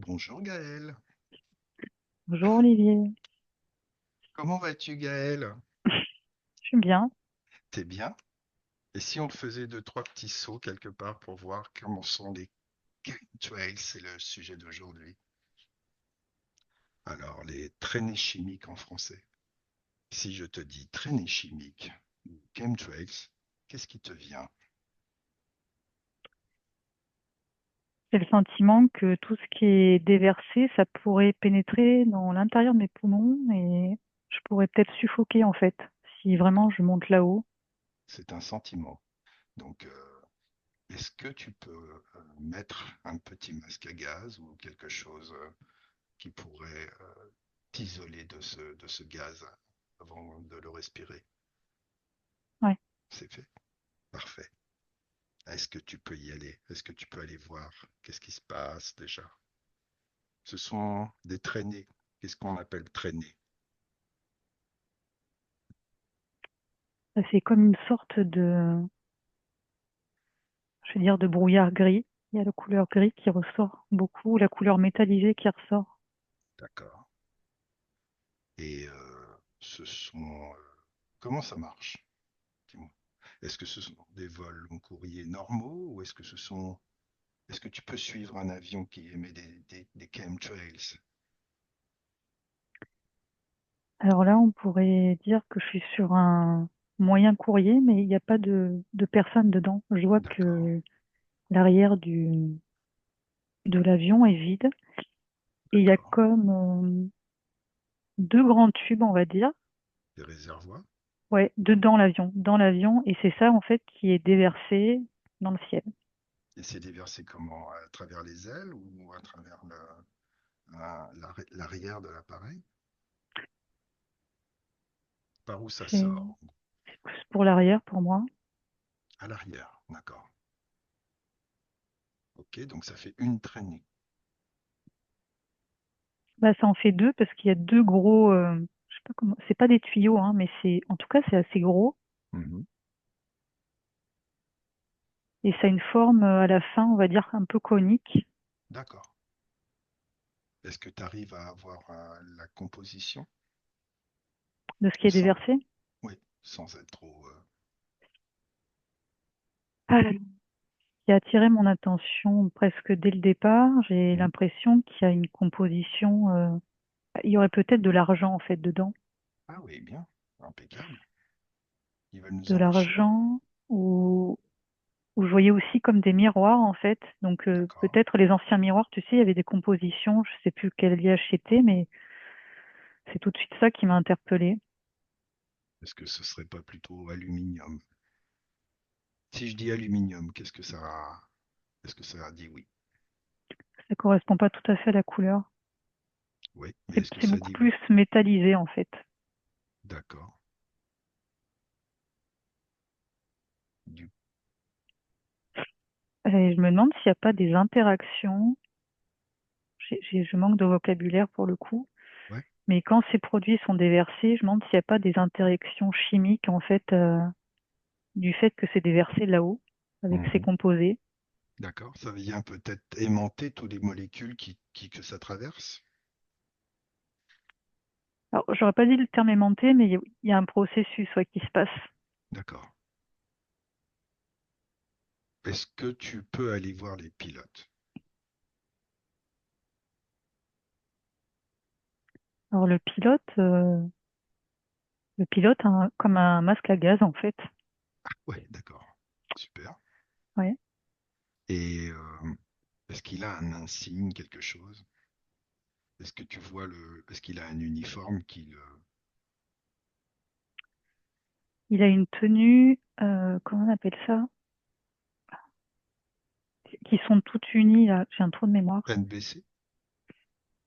Bonjour Gaël. Bonjour Olivier, Comment vas-tu Gaël? je suis bien. T'es bien? Et si on faisait deux, trois petits sauts quelque part pour voir comment sont les chemtrails, c'est le sujet d'aujourd'hui. Alors, les traînées chimiques en français. Si je te dis traînées chimiques ou chemtrails, qu'est-ce qui te vient? J'ai le sentiment que tout ce qui est déversé, ça pourrait pénétrer dans l'intérieur de mes poumons et je pourrais peut-être suffoquer en fait, si vraiment D'accord. je monte là-haut. C'est un sentiment. Donc, est-ce que tu peux mettre un petit masque à gaz ou quelque chose qui pourrait t'isoler de ce gaz avant de le respirer? Ouais. C'est fait. Parfait. Est-ce que tu peux y aller? Est-ce que tu peux aller voir? Qu'est-ce qui se passe déjà? Ce sont des traînées. Qu'est-ce qu'on appelle traînées? Ça fait comme une sorte de, je veux dire, de brouillard gris. Il y a la couleur gris qui ressort beaucoup, la couleur métallisée qui ressort. D'accord. Et ce sont... comment ça marche? Dis-moi. Est-ce que ce sont des vols long courrier normaux ou est-ce que ce sont... Est-ce que tu peux suivre un avion qui émet des chemtrails? Alors là, on pourrait dire que je suis sur un moyen courrier, mais il n'y a pas de personne dedans. Je vois D'accord. que l'arrière de l'avion est vide. Et il y a D'accord. comme deux grands tubes, on va dire, Des réservoirs? ouais, dans l'avion, et c'est ça en fait qui est déversé dans le ciel. Et c'est déversé comment? À travers les ailes ou à travers l'arrière de l'appareil? Par où ça C'est sort? c'est plus pour l'arrière pour moi. À l'arrière, d'accord. Ok, donc ça fait une traînée. Bah, ça en fait deux parce qu'il y a deux gros, je sais pas comment, c'est pas des tuyaux, hein, mais c'est, en tout cas, c'est assez gros Mhm. et ça a une forme à la fin, on va dire, un peu conique D'accord. Est-ce que tu arrives à avoir la composition de ce qui est sans, déversé. oui, sans être trop... Ah, ce qui a attiré mon attention presque dès le départ, j'ai Mhm. l'impression qu'il y a une composition, il y aurait peut-être de l'argent en fait dedans. Ah oui, bien, impeccable. Ils veulent nous De embaucher. l'argent ou où je voyais aussi comme des miroirs en fait. Donc D'accord. peut-être les anciens miroirs, tu sais, il y avait des compositions, je sais plus quel liage c'était, mais c'est tout de suite ça qui m'a interpellée. Est-ce que ce serait pas plutôt aluminium? Si je dis aluminium, qu'est-ce que ça... Est-ce que ça dit oui? Ça correspond pas tout à fait à la couleur. Oui, mais C'est est-ce que c'est ça beaucoup dit oui? plus métallisé en fait. D'accord. Du... Et je me demande s'il n'y a pas des interactions. Je manque de vocabulaire pour le coup. Ouais. Mais quand ces produits sont déversés, je me demande s'il n'y a pas des interactions chimiques en fait du fait que c'est déversé là-haut avec ces Mhm. composés. D'accord. Ça vient peut-être aimanter toutes les molécules que ça traverse? Alors, j'aurais pas dit le terme aimanté, mais il y a un processus ouais, qui se passe. D'accord. Est-ce que tu peux aller voir les pilotes? Alors, le pilote a comme un masque à gaz, en fait. Ouais, d'accord. Super. Ouais. Et est-ce qu'il a un insigne, quelque chose? Est-ce que tu vois est-ce qu'il a un uniforme qui le... Il a une tenue, comment on appelle ça? Qui sont toutes unies, là. J'ai un trou de mémoire. NBC?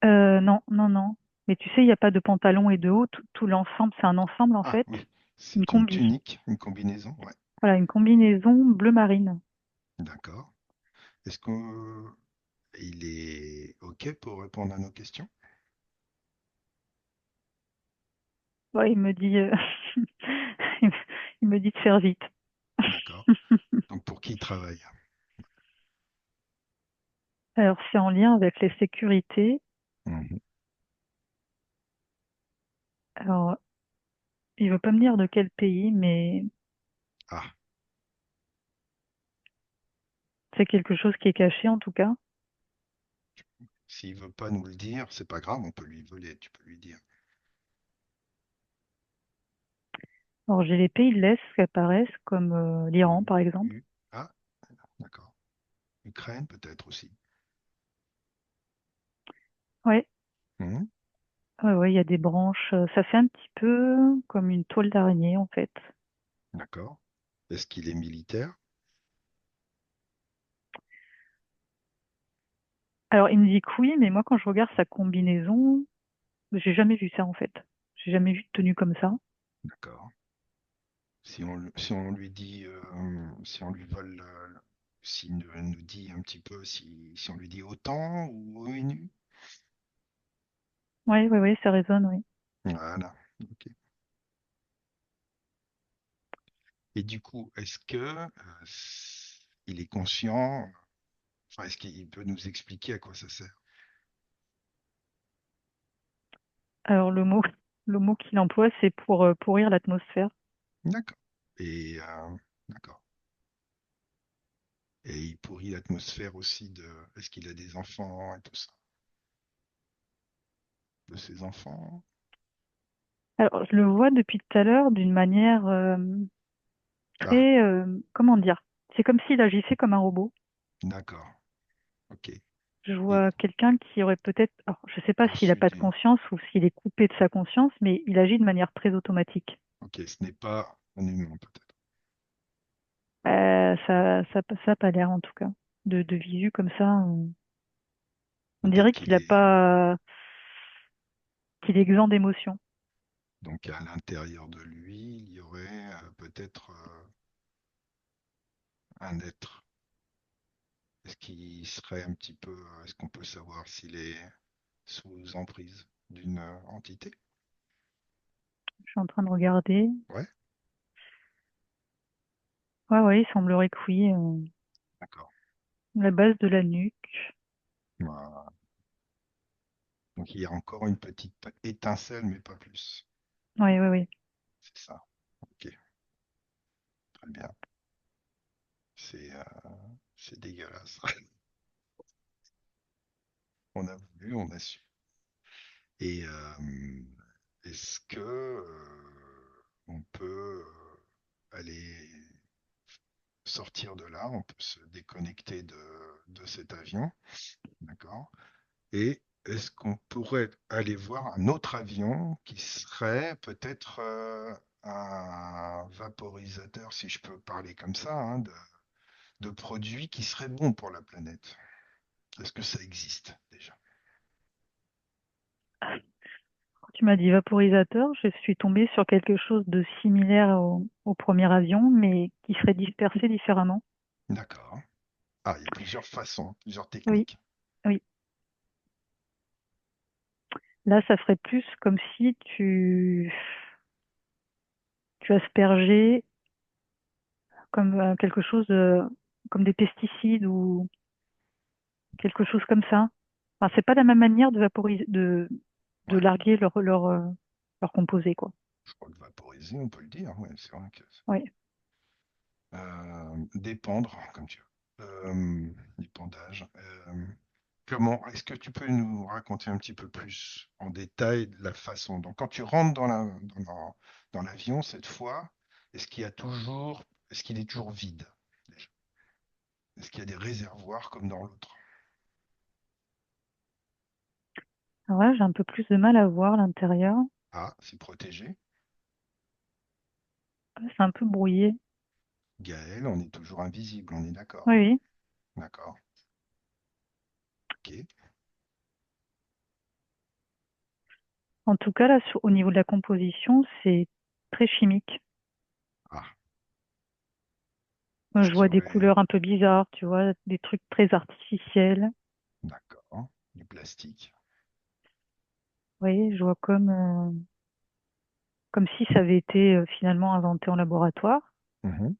Non, non, non. Mais tu sais, il n'y a pas de pantalon et de haut. Tout l'ensemble, c'est un ensemble, en Ah fait. oui, Une c'est une combi. tunique, une combinaison, ouais. Voilà, une combinaison bleu marine. D'accord. Est-ce qu'il est OK pour répondre à nos questions? Ouais, il me dit, il me il me dit de faire vite. D'accord. Donc pour qui il travaille? Alors, c'est en lien avec les sécurités. Mhm. Alors, il veut pas me dire de quel pays, mais Ah, c'est quelque chose qui est caché en tout cas. s'il veut pas nous le dire, c'est pas grave, on peut lui voler, tu peux lui dire. Alors, j'ai les pays de l'Est qui apparaissent, comme l'Iran U, par exemple. Ah, d'accord. Ukraine peut-être aussi. Ouais, Mhm. ouais, ouais, il y a des branches. Ça fait un petit peu comme une toile d'araignée en fait. D'accord. Est-ce qu'il est militaire? Alors, il me dit que oui, mais moi, quand je regarde sa combinaison, j'ai jamais vu ça en fait. J'ai jamais vu de tenue comme ça. D'accord. Si on lui dit, si on lui vole, s'il nous dit un petit peu, si on lui dit OTAN ou ONU. Oui, oui, oui, ça résonne, oui. Voilà. Ok. Et du coup, est-ce que il est conscient, enfin, est-ce qu'il peut nous expliquer à quoi ça sert? Alors, le mot qu'il emploie, c'est pour pourrir l'atmosphère. D'accord. Et d'accord. Et il pourrit l'atmosphère aussi de. Est-ce qu'il a des enfants et tout ça? De ses enfants? Alors, je le vois depuis tout à l'heure d'une manière Ah, très, comment dire? C'est comme s'il agissait comme un robot. d'accord. Ok. Je Et vois quelqu'un qui aurait peut-être, alors, je ne sais pas s'il n'a issu pas de du. conscience ou s'il est coupé de sa conscience, mais il agit de manière très automatique. Ok, ce n'est pas un humain peut-être. Ça a pas l'air en tout cas. De visu comme ça, on Peut-être dirait qu'il est qu'il est exempt d'émotion. donc à l'intérieur de lui, il y aurait peut-être un être. Est-ce qu'il serait un petit peu. Est-ce qu'on peut savoir s'il est sous emprise d'une entité? Je suis en train de regarder. Ouais, Ouais, ouais, il semblerait que oui. d'accord. La base de la nuque. Voilà. Donc il y a encore une petite étincelle, mais pas plus. Oui, oui, oui. C'est ça. Ok, très bien. C'est c'est dégueulasse. On a voulu, on a su. Et est-ce que on peut aller sortir de là, on peut se déconnecter de cet avion, d'accord? Et est-ce qu'on pourrait aller voir un autre avion qui serait peut-être un vaporisateur, si je peux parler comme ça, hein, de produits qui seraient bons pour la planète? Est-ce que ça existe déjà? Quand tu m'as dit vaporisateur, je suis tombée sur quelque chose de similaire au premier avion, mais qui serait dispersé différemment. D'accord. Ah, il y a plusieurs façons, plusieurs Oui, techniques. oui. Là, ça ferait plus comme si tu aspergeais comme quelque chose, comme des pesticides ou quelque chose comme ça. Enfin, c'est pas la même manière de vaporiser, de Ouais, larguer leur composé, quoi. je crois que vaporiser, on peut le dire. Ouais, c'est vrai que Oui. dépendre, comme tu veux. Dépendage. Comment est-ce que tu peux nous raconter un petit peu plus en détail la façon? Donc, quand tu rentres dans l'avion cette fois, est-ce qu'il est toujours vide déjà? Est-ce qu'il y a des réservoirs comme dans l'autre? Alors là, j'ai un peu plus de mal à voir l'intérieur. Ah, c'est protégé. C'est un peu brouillé. Gaël, on est toujours invisible, on est d'accord, Oui, hein? oui. D'accord. Ok. En tout cas, là, au niveau de la composition, c'est très chimique. Ah, Moi, est-ce je qu'il y vois des aurait. couleurs un peu bizarres, tu vois, des trucs très artificiels. D'accord. Du plastique. Oui, je vois comme si ça avait été finalement inventé en laboratoire, Mhm.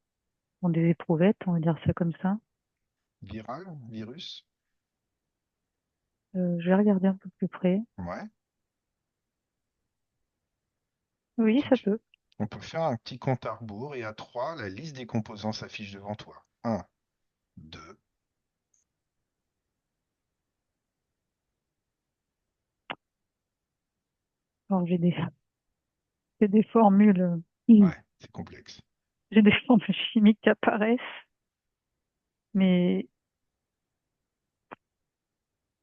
dans des éprouvettes, on va dire ça comme ça. Viral, virus. Je vais regarder un peu plus près. Ouais. Oui, ça Donc, peut. on peut faire un petit compte à rebours et à 3, la liste des composants s'affiche devant toi. Un, 2. Alors, j'ai des formules, Ouais, c'est complexe. j'ai des formules chimiques qui apparaissent, mais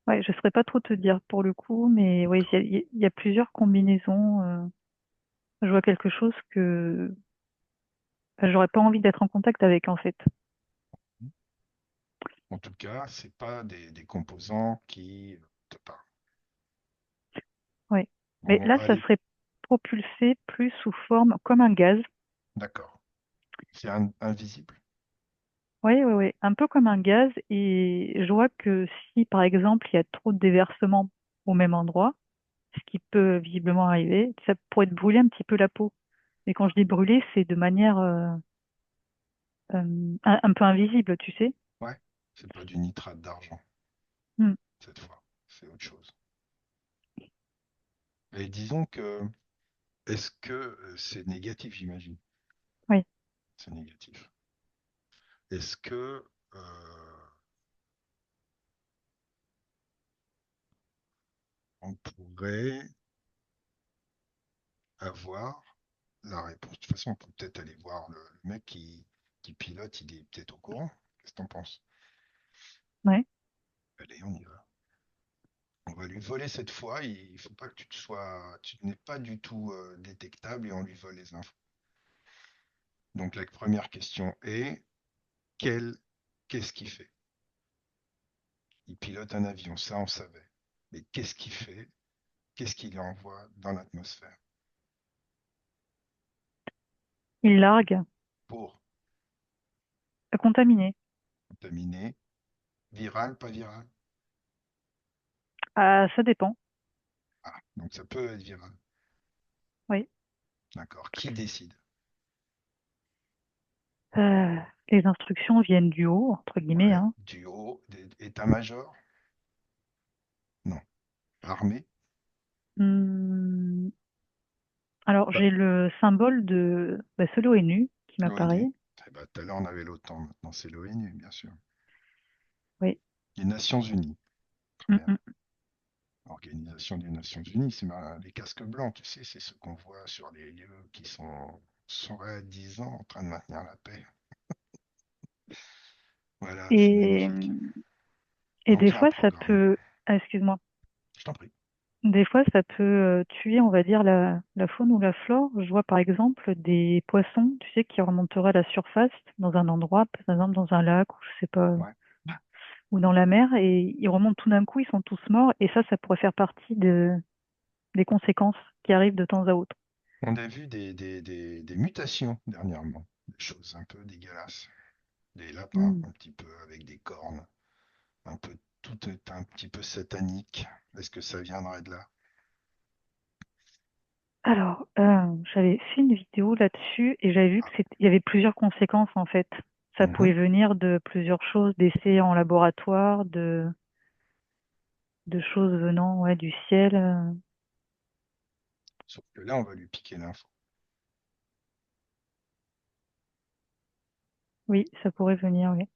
ouais, je saurais pas trop te dire pour le coup, mais oui, D'accord. il y a plusieurs combinaisons. Je vois quelque chose que j'aurais pas envie d'être en contact avec, en fait. En tout cas, c'est pas des composants qui te parlent. Ouais. Mais On là, va ça aller. serait propulsé plus sous forme comme un gaz. D'accord. C'est invisible. Oui, oui, oui, un peu comme un gaz. Et je vois que si, par exemple, il y a trop de déversement au même endroit, ce qui peut visiblement arriver, ça pourrait te brûler un petit peu la peau. Et quand je dis brûler, c'est de manière un peu invisible, tu sais. Ouais. C'est pas du nitrate d'argent Hmm. cette fois. C'est autre chose. Et disons que, est-ce que c'est négatif, j'imagine? Oui. C'est négatif. Est-ce que on pourrait avoir la réponse? De toute façon, on peut peut-être aller voir le mec qui pilote, il est peut-être au courant. Qu'est-ce que t'en penses? Ouais. Allez, on y va. On va lui voler cette fois. Il faut pas que tu n'es pas du tout détectable et on lui vole les infos. Donc la première question est quel, qu'est-ce qu'il fait? Il pilote un avion, ça on savait. Mais qu'est-ce qu'il fait? Qu'est-ce qu'il envoie dans l'atmosphère? Il largue, Pour contaminé. contaminer, viral, pas viral? Ah, ça dépend. Ah, donc ça peut être viral. Oui. D'accord. Qui décide? Euh, les instructions viennent du haut, entre guillemets, Ouais. hein. Du haut, état-major? Non. Armée? Hmm, alors, Bah, j'ai le symbole de c'est l'ONU qui m'apparaît. l'ONU. Eh ben, tout à l'heure on avait l'OTAN, maintenant c'est l'ONU, bien sûr. Oui. Les Nations Unies. Très Hmm, bien. hmm. Organisation des Nations Unies, c'est les casques blancs, tu sais, c'est ceux qu'on voit sur les lieux qui sont 10 ans en train de maintenir la paix. Voilà, c'est Et, magnifique. et Donc des il y a un fois, ça programme. peut, ah, excuse-moi, Je t'en prie. des fois, ça peut tuer, on va dire, la faune ou la flore. Je vois par exemple des poissons, tu sais, qui remonteraient à la surface dans un endroit, par exemple dans un lac, ou je sais pas, Ouais. ou dans la mer, et ils remontent tout d'un coup, ils sont tous morts, et ça pourrait faire partie des conséquences qui arrivent de temps à autre. On a vu des mutations dernièrement, des choses un peu dégueulasses. Des lapins, Hmm. un petit peu avec des cornes, un peu tout est un petit peu satanique. Est-ce que ça viendrait de là? Alors, j'avais fait une vidéo là-dessus et j'avais vu que Ah. il y avait plusieurs conséquences en fait. Ça pouvait Mhm. venir de plusieurs choses, d'essais en laboratoire, de choses venant ouais, du ciel. Sauf que là, on va lui piquer l'info. Oui, ça pourrait venir, oui,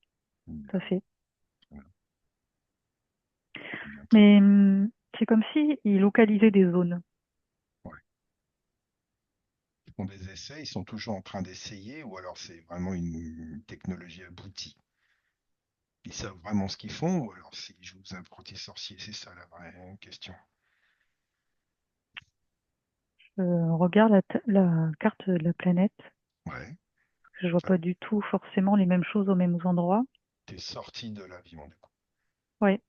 tout à Bien, fait. très bien, très bien, très Mais bien. c'est comme si il localisait des zones. Ouais. Ils font des essais, ils sont toujours en train d'essayer, ou alors c'est vraiment une technologie aboutie. Ils savent vraiment ce qu'ils font, ou alors s'ils jouent aux apprentis sorciers, c'est ça la vraie question. Je regarde la carte de la planète. Ouais. Je vois Ça, pas du tout forcément les mêmes choses aux mêmes endroits. t'es sorti de l'avion, du coup. Ouais,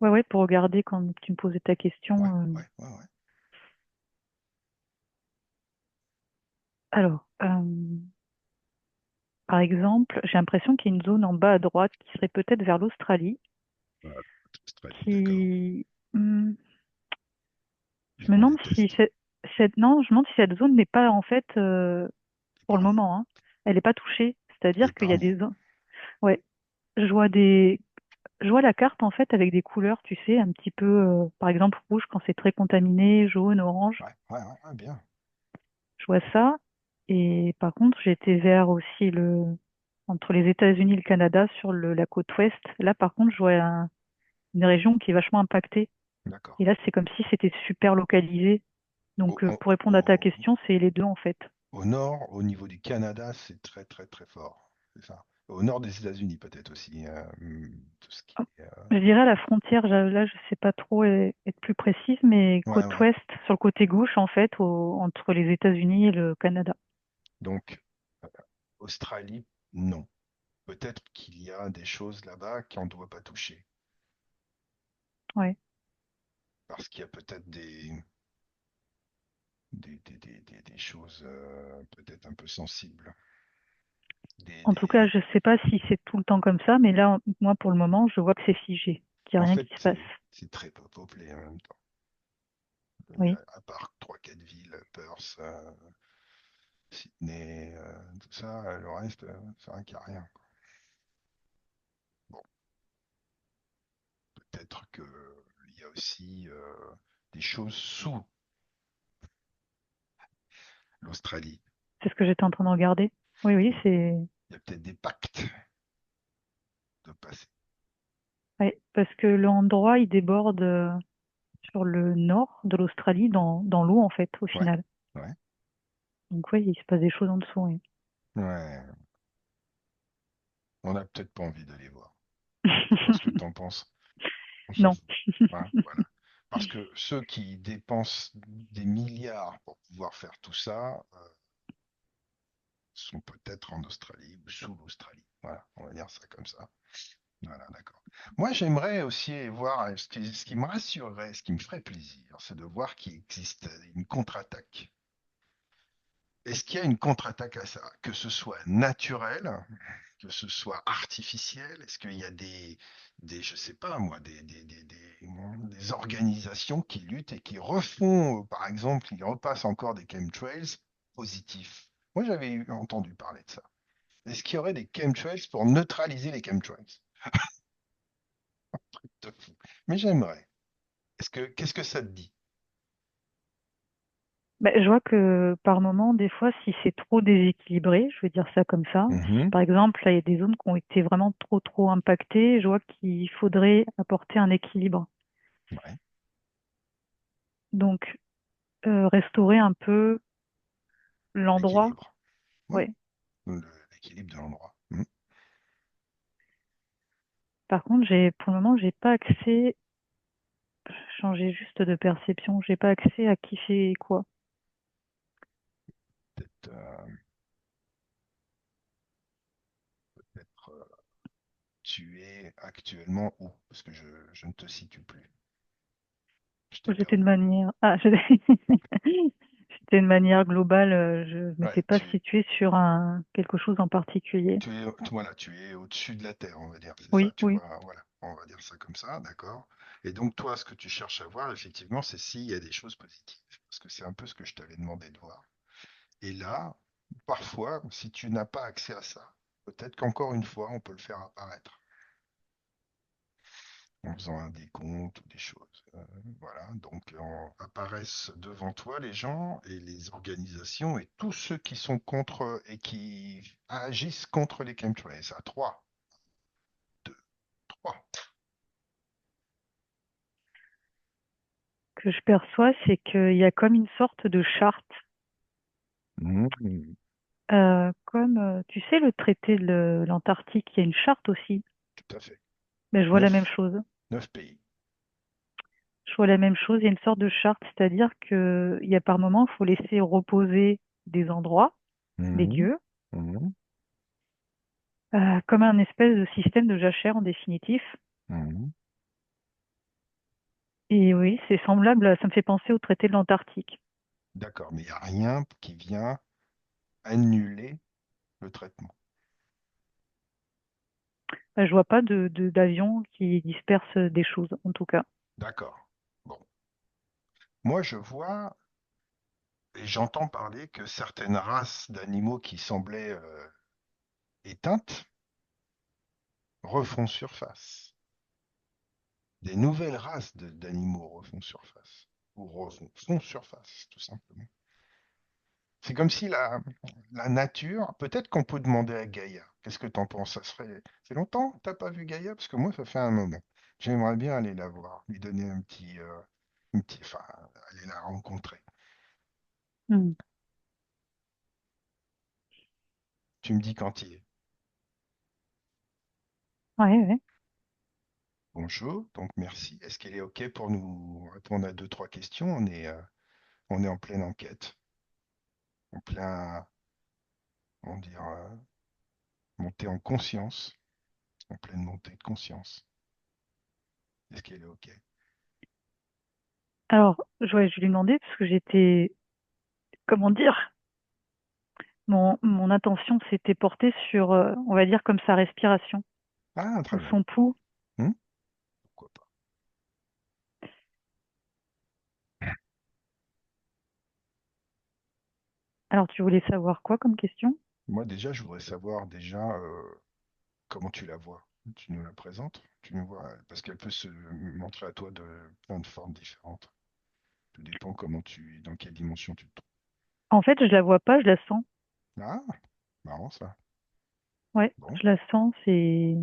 ouais, ouais, pour regarder quand tu me posais ta Ouais, question. ouais, ouais, ouais. Alors, par exemple, j'ai l'impression qu'il y a une zone en bas à droite qui serait peut-être vers l'Australie, Voilà. Australie, d'accord. qui, je Ils me font demande des si tests. non, je me demande si cette zone n'est pas en fait, pour le Épargne. moment, hein, elle n'est pas touchée. C'est-à-dire qu'il y a Épargne. des zones, ouais, je vois des, je vois la carte en fait avec des couleurs, tu sais, un petit peu, par exemple rouge quand c'est très contaminé, jaune, orange. Ouais, ouais, ouais, ouais, bien. Je vois ça. Et par contre, j'ai été vers aussi entre les États-Unis et le Canada sur la côte ouest. Là, par contre, je vois une région qui est vachement impactée. D'accord. Et là, c'est comme si c'était super localisé. Au, Donc, au- pour répondre à ta au- question, c'est les deux en fait. au nord, au niveau du Canada, c'est très très très fort. C'est ça. Au nord des États-Unis peut-être aussi. Tout ce qui est, Je dirais à la frontière, là, je sais pas trop être plus précise, mais ouais, côte ouais. ouest, sur le côté gauche, en fait, entre les États-Unis et le Canada. Donc, euh, Australie, non. Peut-être qu'il y a des choses là-bas qu'on ne doit pas toucher. Ouais. Parce qu'il y a peut-être des choses peut-être un peu sensibles. En tout cas, je sais pas si c'est tout le temps comme ça, mais là, moi, pour le moment, je vois que c'est figé, qu'il n'y a En rien fait, qui se passe. c'est très peu peuplé en même temps. Oui. À part trois quatre villes, Perth, Sydney, tout ça, le reste, c'est un qu'il n'y a rien. Bon, peut-être qu'il y a aussi des choses sous l'Australie. C'est ce que j'étais en train de regarder. Oui, oui, c'est. Il y a peut-être des pactes de passé. Ouais, parce que l'endroit, il déborde sur le nord de l'Australie, dans l'eau, en fait, au Ouais, final. ouais, Donc, oui, il se passe des choses en dessous, oui. ouais. On n'a peut-être pas envie d'aller voir. Je sais pas ce que tu en penses. Non. Hein, voilà. Parce que ceux qui dépensent des milliards pour pouvoir faire tout ça sont peut-être en Australie ou sous l'Australie. Voilà, on va dire ça comme ça. Voilà, d'accord. Moi, j'aimerais aussi voir, ce qui me rassurerait, ce qui me ferait plaisir, c'est de voir qu'il existe une contre-attaque. Est-ce qu'il y a une contre-attaque à ça? Que ce soit naturel, que ce soit artificiel? Est-ce qu'il y a je sais pas moi, des organisations qui luttent et qui refont, par exemple, qui repassent encore des chemtrails positifs? Moi, j'avais entendu parler de ça. Est-ce qu'il y aurait des chemtrails pour neutraliser les chemtrails? De fou. Mais j'aimerais. Qu'est-ce que ça te dit? Ben, je vois que par moment, des fois, si c'est trop déséquilibré, je vais dire ça comme ça, si Mhm. par exemple, là, il y a des zones qui ont été vraiment trop impactées, je vois qu'il faudrait apporter un équilibre. Ouais, Donc, restaurer un peu l'endroit. l'équilibre. Oui, Ouais. l'équilibre de l'endroit. Mhm. Par contre, pour le moment, j'ai pas accès, changer juste de perception, j'ai pas accès à qui fait quoi. Peut-être peut-être, tu es actuellement où? Parce que je ne te situe plus. Je t'ai J'étais de perdu. manière, c'était une manière globale, je m'étais Ouais, pas située sur quelque chose en particulier. voilà, tu es au-dessus de la Terre, on va dire. C'est ça, Oui, tu oui. vois, voilà. On va dire ça comme ça, d'accord. Et donc, toi, ce que tu cherches à voir, effectivement, c'est s'il y a des choses positives. Parce que c'est un peu ce que je t'avais demandé de voir. Et là, parfois, si tu n'as pas accès à ça, peut-être qu'encore une fois, on peut le faire apparaître en faisant un décompte ou des choses. Voilà, donc apparaissent devant toi les gens et les organisations et tous ceux qui sont contre et qui agissent contre les chemtrails. À 3, 2, 3. Que je perçois, c'est qu'il y a comme une sorte de charte, comme, tu sais, le traité de l'Antarctique, il y a une charte aussi. Tout à fait. Mais je vois la même 9, chose. 9 pays. Je vois la même chose, il y a une sorte de charte, c'est-à-dire que il y a par moment, il faut laisser reposer des endroits, des Mhm, lieux, mhm, comme un espèce de système de jachère en définitif. mhm. Et oui, c'est semblable, ça me fait penser au traité de l'Antarctique. D'accord, mais il n'y a rien qui vient annuler le traitement. Je vois pas d'avion qui disperse des choses, en tout cas. D'accord. Bon. Moi, je vois et j'entends parler que certaines races d'animaux qui semblaient éteintes refont surface. Des nouvelles races d'animaux refont surface. Ou font surface, tout simplement. C'est comme si la nature, peut-être qu'on peut demander à Gaïa. Qu'est-ce que t'en penses? Ça serait. C'est longtemps que t'as pas vu Gaïa? Parce que moi, ça fait un moment. J'aimerais bien aller la voir, lui donner enfin, aller la rencontrer. Hmm. Tu me dis quand il est. Ouais, ouais. Bonjour, donc merci. Est-ce qu'elle est OK pour nous répondre à deux, trois questions? On est en pleine enquête, en plein, on dire, montée en conscience, en pleine montée de conscience. Est-ce qu'elle est OK? Alors, ouais, je lui demandais parce que j'étais, comment dire, mon attention s'était portée sur, on va dire, comme sa respiration Ah, très ou bien. son pouls. Hmm, pourquoi pas? Alors, tu voulais savoir quoi comme question? Moi, déjà, je voudrais savoir déjà comment tu la vois. Tu nous la présentes? Tu nous vois, parce qu'elle peut se montrer à toi de plein de formes différentes. Tout dépend dans quelle dimension tu te trouves. En fait, je la vois pas, je la sens. Ah, marrant ça. Ouais, Bon, je la sens, c'est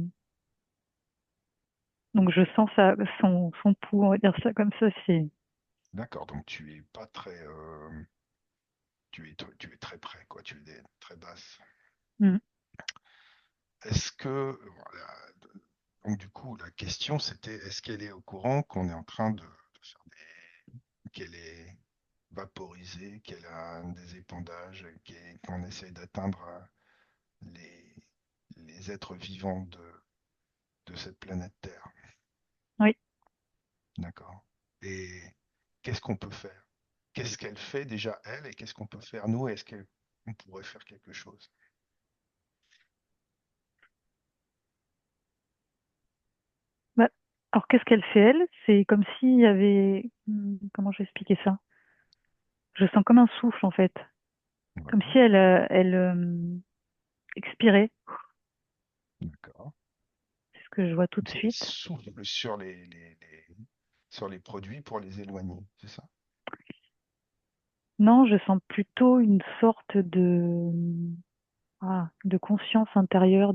donc je sens son pouls, on va dire ça comme ça, c'est d'accord. Donc tu es pas très, tu es très près, quoi. Tu es très basse. hmm. Est-ce que, voilà, donc du coup, la question c'était, est-ce qu'elle est au courant qu'on est en train de faire qu'elle est vaporisée, qu'elle a des épandages, qu'on essaie d'atteindre les, les êtres vivants de cette planète Terre. Oui. D'accord. Et qu'est-ce qu'on peut faire? Qu'est-ce qu'elle fait déjà, elle, et qu'est-ce qu'on peut faire, nous? Est-ce qu'on pourrait faire quelque chose? Bah, alors qu'est-ce qu'elle fait elle? C'est comme s'il y avait, comment je vais expliquer ça? Je sens comme un souffle en fait, comme Ouais, si elle expirait. d'accord. C'est ce que je vois tout Comme de si elle suite. souffle sur les produits pour les éloigner, c'est ça? Non, je sens plutôt une sorte de conscience intérieure,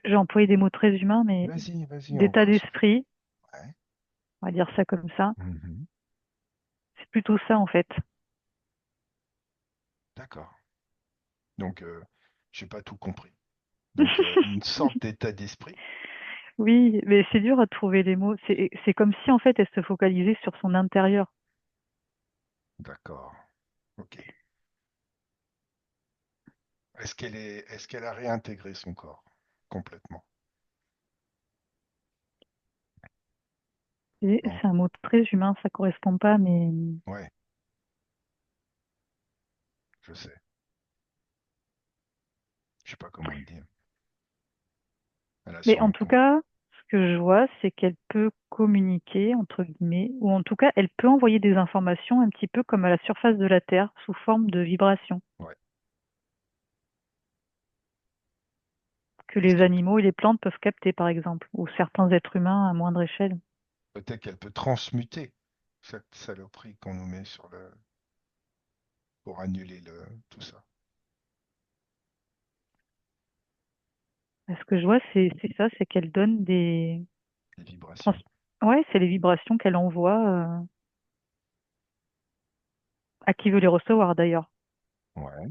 j'ai employé des mots très humains, mais Vas-y, vas-y, on va d'état au centre. d'esprit, Ouais. on va dire ça comme ça. Mhm. C'est plutôt ça en fait. D'accord. Donc, j'ai pas tout compris. Donc, une sorte d'état d'esprit. Oui, mais c'est dur à trouver les mots. C'est comme si en fait elle se focalisait sur son intérieur. D'accord. Ok. Est-ce qu'elle a réintégré son corps complètement? Non. C'est un mot très humain, ça correspond pas, Ouais, je sais. Je sais pas comment le dire. Elle a mais en sûrement tout compris. cas, ce que je vois, c'est qu'elle peut communiquer entre guillemets, ou en tout cas, elle peut envoyer des informations un petit peu comme à la surface de la Terre, sous forme de vibrations, Ouais. que Est-ce les qu'elle animaux et les plantes peuvent capter, par exemple, ou certains êtres humains à moindre échelle. peut-être qu'elle peut transmuter cette saloperie qu'on nous met pour annuler tout ça, Ce que je vois, c'est ça, c'est qu'elle donne les trans- vibrations. ouais, c'est les vibrations qu'elle envoie à qui veut les recevoir d'ailleurs. Ouais.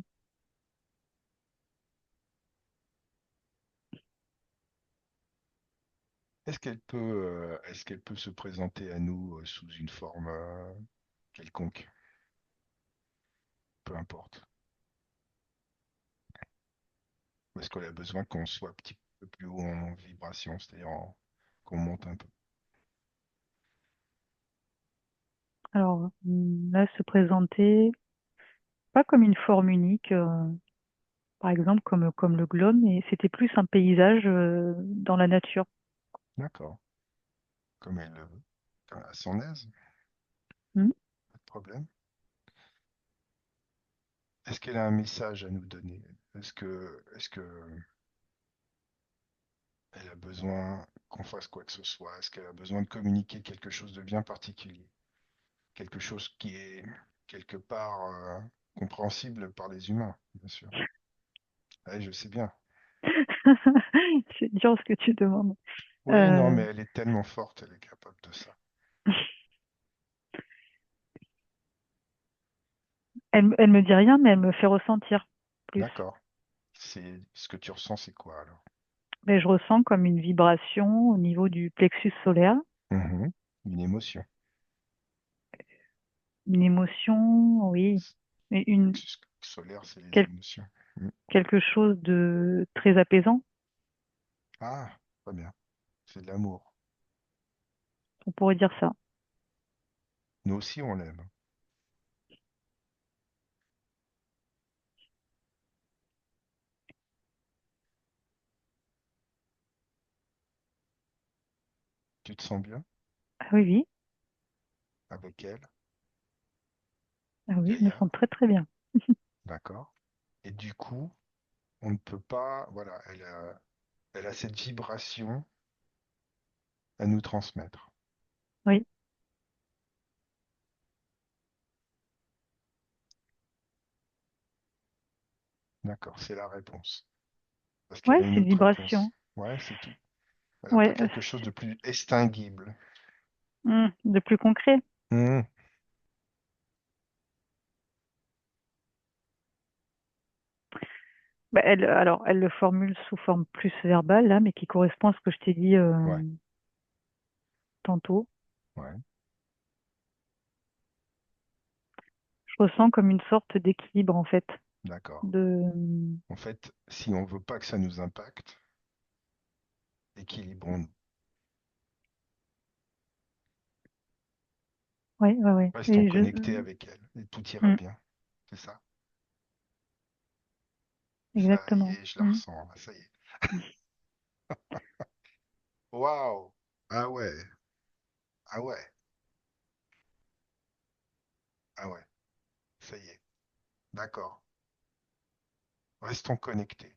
Est-ce qu'elle peut se présenter à nous sous une forme quelconque, peu importe. Ou est-ce qu'elle a besoin qu'on soit un petit peu plus haut en vibration, c'est-à-dire qu'on monte un peu. Alors là, se présenter pas comme une forme unique, par exemple comme le globe, mais c'était plus un paysage dans la nature. D'accord. Comme elle le veut. À son aise, Hmm. pas de problème. Est-ce qu'elle a un message à nous donner? Est-ce que elle a besoin qu'on fasse quoi que ce soit? Est-ce qu'elle a besoin de communiquer quelque chose de bien particulier? Quelque chose qui est quelque part compréhensible par les humains, bien sûr. Ouais, je sais bien. C'est dur ce que tu demandes. Oui, non, Euh, mais elle est tellement forte, elle est capable de ça. elle me dit rien, mais elle me fait ressentir plus. D'accord. C'est ce que tu ressens, c'est quoi alors? Mais je ressens comme une vibration au niveau du plexus solaire, Mhm. Une émotion. une émotion, oui, mais Plexus solaire, c'est les quel- émotions. Mm. quelque chose de très apaisant, Ah, très bien. C'est de l'amour. on pourrait dire ça. Nous aussi, on l'aime. Tu te sens bien Ah oui, oui, avec elle, ah oui, je me Gaïa? sens très très bien. D'accord. Et du coup, on ne peut pas, voilà, elle a cette vibration à nous transmettre. Oui, D'accord, c'est la réponse. Parce qu'elle ouais, a une c'est une autre réponse. vibration. Ouais, c'est tout. Elle n'a pas Ouais, quelque chose de plus extinguible. de plus concret. Hmm, Bah, alors, elle le formule sous forme plus verbale là, mais qui correspond à ce que je t'ai dit ouais, tantôt. ouais, Je ressens comme une sorte d'équilibre en fait. d'accord. De, En fait, si on veut pas que ça nous impacte, équilibrons-nous. ouais, ouais, ouais. Restons Et connectés avec elle et tout ira Mm, bien. C'est ça. Ça y exactement. est, je la Mm. ressens, là, ça y est. Waouh! Ah ouais, ah ouais, ah ouais, ça y est. D'accord. Restons connectés.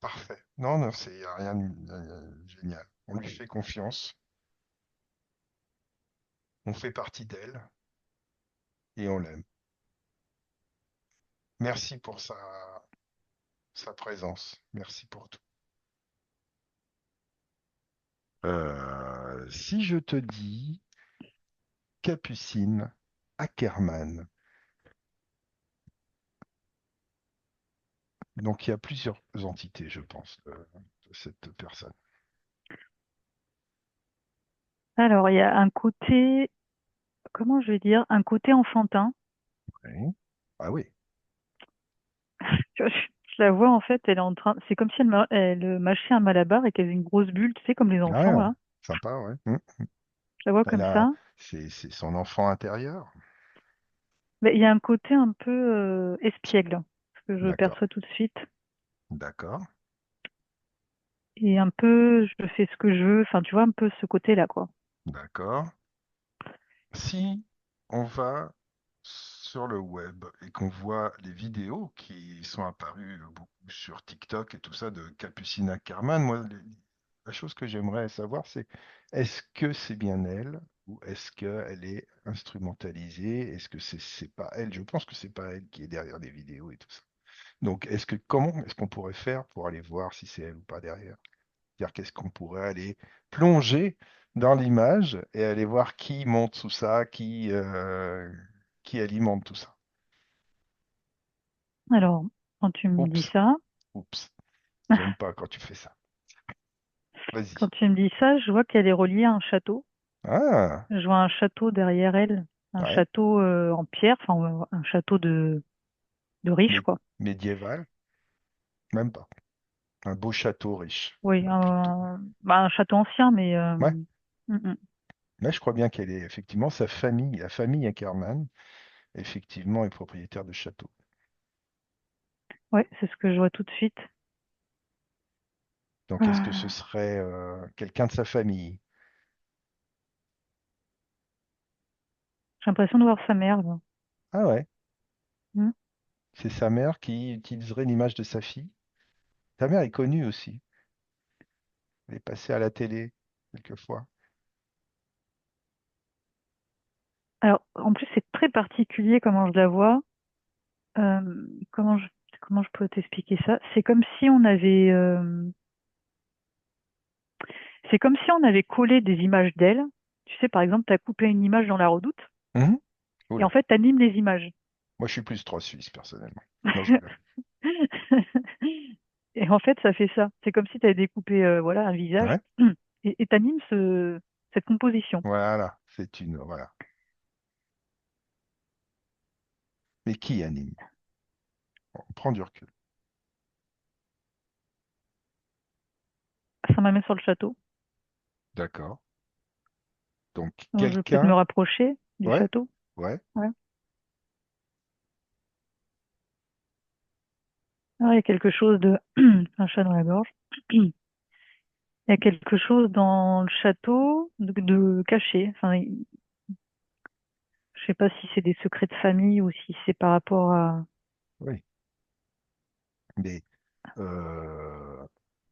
Parfait. Non, non, c'est y a rien de génial. On lui fait confiance, on fait partie d'elle et on l'aime. Merci pour sa présence. Merci pour tout. Si je te dis Capucine Ackerman, donc il y a plusieurs entités, je pense, de cette personne. Alors, il y a un côté, comment je vais dire, un côté enfantin. Oui. Ah oui. Tu vois, je la vois en fait, elle est en train, c'est comme si elle mâchait un malabar et qu'elle avait une grosse bulle, tu sais, comme les enfants Ah, là. sympa, ouais. Je la vois Elle comme a, ça. c'est son enfant intérieur. Mais il y a un côté un peu espiègle, ce que je D'accord, perçois tout de suite. d'accord, Et un peu, je fais ce que je veux. Enfin, tu vois, un peu ce côté-là, quoi. d'accord. Si on va sur le web et qu'on voit les vidéos qui sont apparues beaucoup sur TikTok et tout ça de Capucine Ackerman, moi, la chose que j'aimerais savoir, c'est est-ce que c'est bien elle ou est-ce qu'elle est instrumentalisée? Est-ce que c'est pas elle? Je pense que c'est pas elle qui est derrière les vidéos et tout ça. Donc, comment est-ce qu'on pourrait faire pour aller voir si c'est elle ou pas derrière? C'est-à-dire qu'est-ce qu'on pourrait aller plonger dans l'image et aller voir qui monte tout ça, qui alimente tout ça. Alors, quand tu me dis Oups, ça, oups, j'aime pas quand tu fais ça. quand Vas-y. tu me dis ça, je vois qu'elle est reliée à un château. Ah, Je vois un château derrière elle, un ouais, château en pierre, enfin un château de riche, mé- quoi. médiéval, même pas. Un beau château riche, Oui, plutôt. bah, un château ancien, mais Ouais, mm. mais je crois bien qu'elle est effectivement sa famille, la famille Ackermann, effectivement, est propriétaire de château. Ouais, c'est ce que je vois tout de suite. Donc, est-ce que ce Ah, serait quelqu'un de sa famille? j'ai l'impression de voir sa mère, là. Ah ouais, Mm. c'est sa mère qui utiliserait l'image de sa fille. Ta mère est connue aussi. Elle est passée à la télé, quelquefois. Alors, en plus, c'est très particulier comment je la vois. Comment comment je peux t'expliquer ça? C'est comme si on avait collé des images d'elle. Tu sais, par exemple, tu as coupé une image dans La Redoute Mhm. et en Oula, fait, tu animes les images. moi je suis plus 3 Suisse, personnellement. Non, je rigole. Et en fait, ça fait ça. C'est comme si tu avais découpé voilà, un visage Ouais, et tu animes cette composition. voilà, c'est une. Voilà. Mais qui anime? On prend du recul. Ça m'amène sur le château. D'accord. Donc, Je vais peut-être me quelqu'un. rapprocher du Ouais, château. ouais, Ouais. Ah, il y a quelque chose de... un chat dans la gorge. Il y a quelque chose dans le château de caché. Enfin, je sais pas si c'est des secrets de famille ou si c'est par rapport à... oui. Mais euh,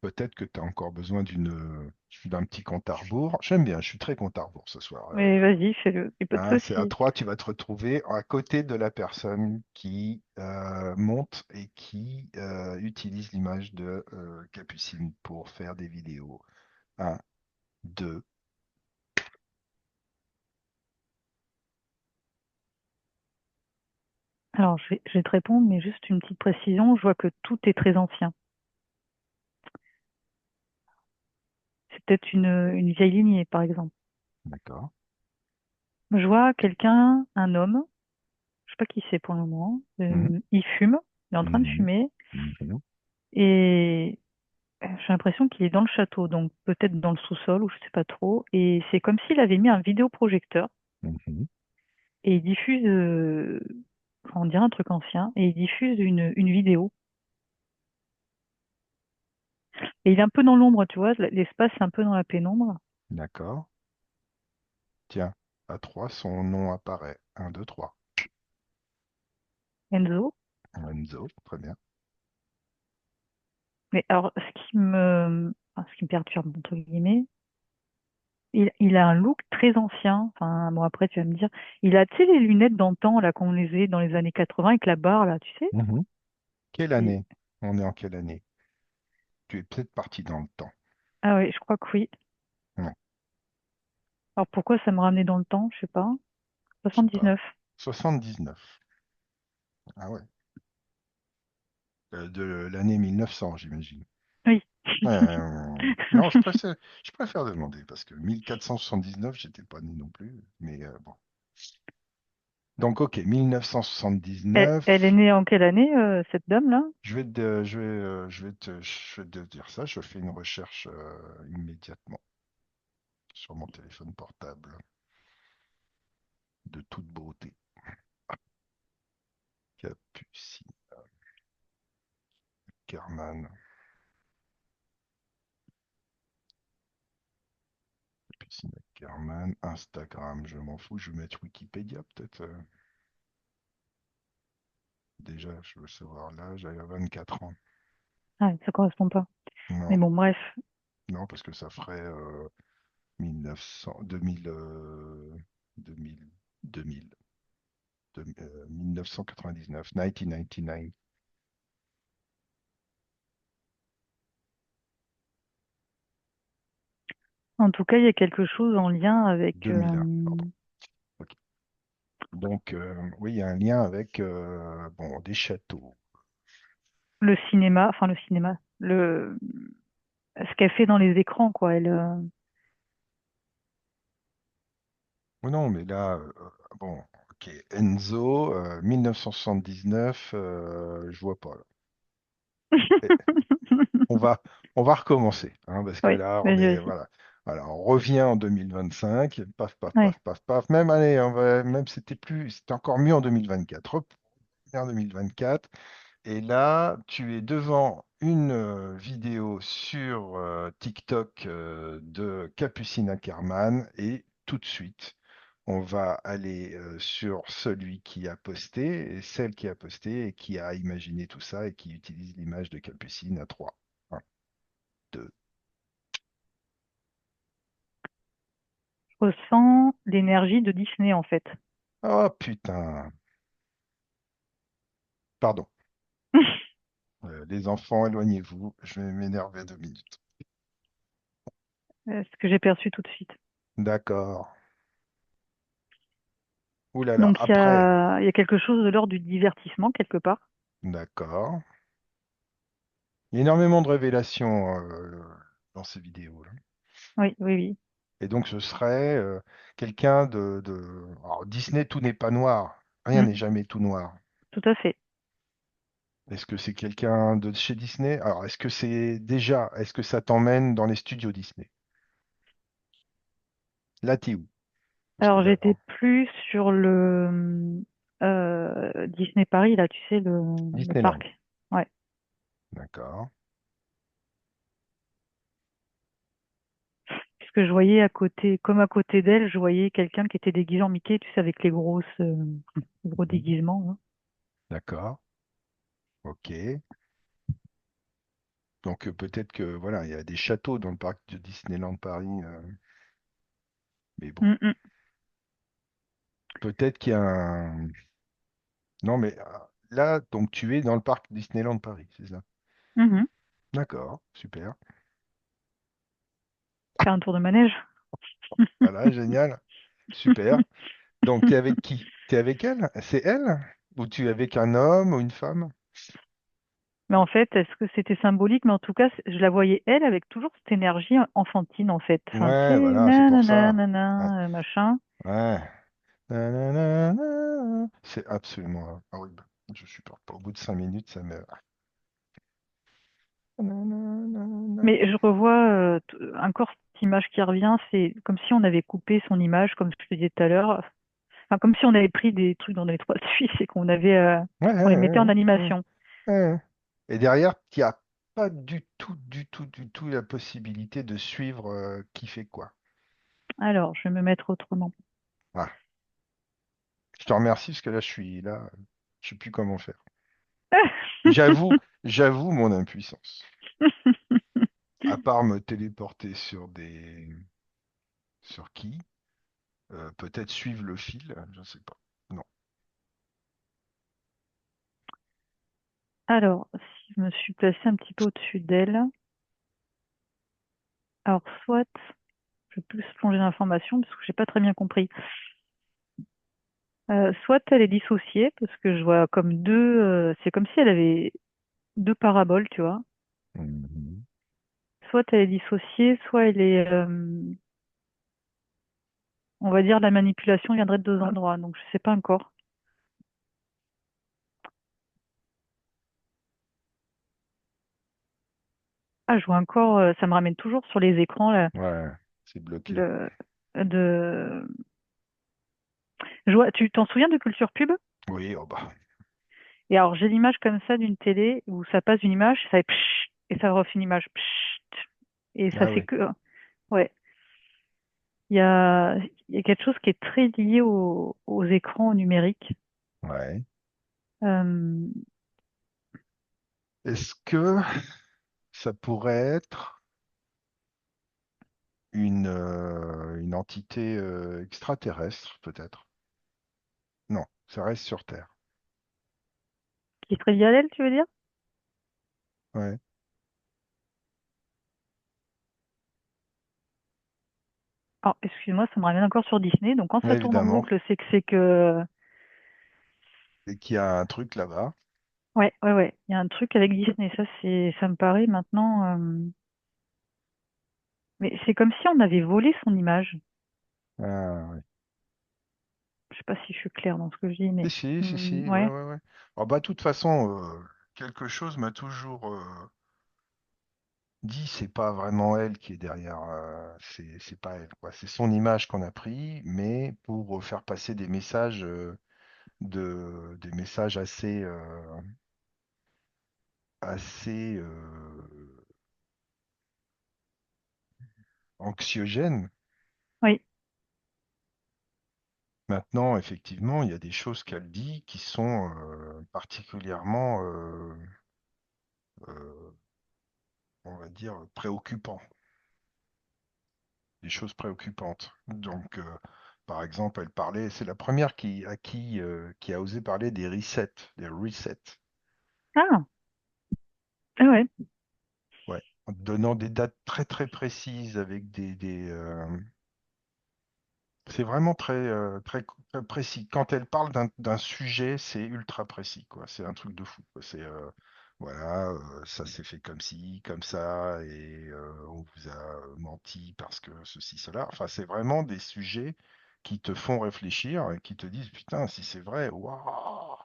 peut-être que tu as encore besoin d'un petit compte à rebours. J'aime bien, je suis très compte à rebours ce soir. Mais vas-y, fais-le. Il n'y a pas de Hein, c'est à souci. 3, tu vas te retrouver à côté de la personne qui monte et qui utilise l'image de Capucine pour faire des vidéos. Un, 2. Alors, je vais te répondre, mais juste une petite précision. Je vois que tout est très ancien. C'est peut-être une vieille lignée, par exemple. D'accord. Je vois quelqu'un, un homme, je sais pas qui c'est pour le moment. Mhm, Il fume, il est en train de mhm, fumer, mhm, et j'ai l'impression qu'il est dans le château, donc peut-être dans le sous-sol, ou je sais pas trop. Et c'est comme s'il avait mis un vidéoprojecteur, mhm. et il diffuse, enfin, on dirait un truc ancien, et il diffuse une vidéo. Et il est un peu dans l'ombre, tu vois, l'espace est un peu dans la pénombre. D'accord. Tiens, à 3, son nom apparaît. Un, 2, 3. Enzo. Enzo, très bien. Mais alors, enfin, ce qui me perturbe, entre guillemets, il a un look très ancien. Enfin, bon, après, tu vas me dire, il a, tu sais, les lunettes d'antan, là, qu'on les avait dans les années 80 avec la barre, là, tu sais? Mhm. Quelle Et- année? On est en quelle année? Tu es peut-être parti dans le temps. ah oui, je crois que oui. Ouais, Alors, pourquoi ça me ramenait dans le temps? Je sais pas. je sais pas. 79. 79. Ah ouais. De l'année 1900, j'imagine. Oui. Non, je préfère demander parce que 1479, j'étais pas né non plus. Mais bon. Donc, ok, Elle est 1979. née en quelle année, cette dame-là? Je vais te dire ça. Je fais une recherche immédiatement sur mon téléphone portable de toute beauté. Capucine Ackerman. Capucine Ackerman. Instagram, je m'en fous. Je vais mettre Wikipédia peut-être. Déjà, je veux savoir l'âge. Elle a 24 ans. Ah, ça correspond pas. Mais Non, bon, bref. non, parce que ça ferait 1900, 2000, 2000, 2000, 1999, 1999, En tout cas, il y a quelque chose en lien avec 2001, pardon. Ok. Donc, oui, il y a un lien avec bon, des châteaux. le cinéma, enfin le cinéma, ce qu'elle fait dans les écrans, quoi. Oh non, mais là, bon, ok, Enzo, 1979, je vois pas là. Et on va, on va recommencer, hein, parce que Oui, là, on vas-y, est, vas-y. voilà. Voilà, on revient en 2025, paf, paf, Ouais. paf, paf, paf. Même, allez, même c'était encore mieux en 2024. Revenons en 2024. Et là, tu es devant une vidéo sur TikTok de Capucine Ackerman et tout de suite, on va aller sur celui qui a posté et celle qui a posté et qui a imaginé tout ça et qui utilise l'image de Capucine à 3. 1, 2. ressens l'énergie de Disney en fait. Oh putain. Pardon. Les enfants, éloignez-vous. Je vais m'énerver 2 minutes. Ce que j'ai perçu tout de suite. D'accord. Ouh là là. Donc Après. il y a quelque chose de l'ordre du divertissement quelque part. D'accord. Il y a énormément de révélations dans ces vidéos-là. Oui, oui, oui, Et donc, ce serait quelqu'un Alors, Disney, tout n'est pas noir. Rien Mm, n'est jamais tout noir. tout à fait. Est-ce que c'est quelqu'un de chez Disney? Alors, est-ce que ça t'emmène dans les studios Disney? Là, t'es où? Parce que Alors là, j'étais plus sur le Disney Paris, là, tu sais, le Disneyland. parc. Ouais. D'accord. Puisque je voyais à côté, comme à côté d'elle, je voyais quelqu'un qui était déguisé en Mickey, tu sais, avec les gros Mhm. déguisements, hein. D'accord. OK. Donc, peut-être que, voilà, il y a des châteaux dans le parc de Disneyland Paris. Mais bon, Mm, mm, peut-être qu'il y a un... Non, mais là, donc, tu es dans le parc Disneyland Paris, c'est ça? mhm. D'accord. Super. Faire un tour de manège. Voilà, génial. Super. Donc, tu es avec qui? Tu es avec elle? C'est elle? Ou tu es avec un homme ou une femme? Mais en fait, est-ce que c'était symbolique? Mais en tout cas, je la voyais elle avec toujours cette énergie enfantine en fait. Enfin, tu Ouais, sais, voilà, c'est pour nanana, ça. Ouais. nanana, machin. Ouais. Nanana. C'est absolument horrible. Je supporte pas. Au bout de 5 minutes, ça me... Nanana. Mais je revois encore cette image qui revient. C'est comme si on avait coupé son image, comme je te disais tout à l'heure. Enfin, comme si on avait pris des trucs dans les trois suisses et Ouais, qu'on les ouais, mettait en ouais, ouais, animation. ouais. Et derrière, il n'y a pas du tout, du tout, du tout la possibilité de suivre qui fait quoi. Alors, je vais me mettre autrement. Voilà. Je te remercie parce que là, je sais plus comment faire. J'avoue, j'avoue mon impuissance. À part me téléporter sur qui, peut-être suivre le fil, je ne sais pas. Non. Alors, si je me suis placée un petit peu au-dessus d'elle, alors soit, je vais plus plonger dans l'information parce que j'ai pas très bien compris. Soit elle est dissociée parce que je vois comme c'est comme si elle avait deux paraboles, tu vois. Mhm. Soit elle est dissociée, soit elle est, on va dire, la manipulation viendrait de deux endroits. Donc je sais pas encore. Ah, je vois encore, ça me ramène toujours sur les écrans là, Ouais, c'est bloqué. le, de, je vois, tu t'en souviens de Culture Pub? Oui, oh bah. Et alors j'ai l'image comme ça d'une télé où ça passe une image, ça fait pshht, et ça refait une image, pshht, et ça Ah fait oui. que, ouais. Il y a, il y a quelque chose qui est très lié aux écrans numériques. Ouais. Euh, Est-ce que ça pourrait être une entité extraterrestre, peut-être? Non, ça reste sur Terre. qui serait lié à elle, tu veux dire? Ouais, Alors, excuse-moi, ça me ramène encore sur Disney. Donc, quand ouais, ça tourne en évidemment. boucle, c'est que, Et qu'il y a un truc là-bas. ouais, ouais, ouais, il y a un truc avec Disney. Ça me paraît maintenant, mais c'est comme si on avait volé son image. Ah, ouais. Je sais pas si je suis claire dans ce que je dis, Si, mais si, si, si, ouais, ouais. ouais, ouais. Oh, bah, de toute façon, quelque chose m'a toujours dit, c'est pas vraiment elle qui est derrière, c'est pas elle, quoi. C'est son image qu'on a pris, mais pour faire passer des messages, des messages assez anxiogènes. Oui, Maintenant, effectivement, il y a des choses qu'elle dit qui sont particulièrement, euh, on va dire, préoccupantes. des choses préoccupantes. Donc, par exemple, elle parlait, c'est la première qui a osé parler des resets, des resets. Ah, ah ouais. Ouais, en donnant des dates très très précises avec c'est vraiment très précis. Quand elle parle d'un sujet, c'est ultra précis, quoi. C'est un truc de fou, quoi. C'est voilà, ça s'est fait comme ci, comme ça, et on vous a menti parce que ceci, cela. Enfin, c'est vraiment des sujets qui te font réfléchir et qui te disent, putain, si c'est vrai, waouh,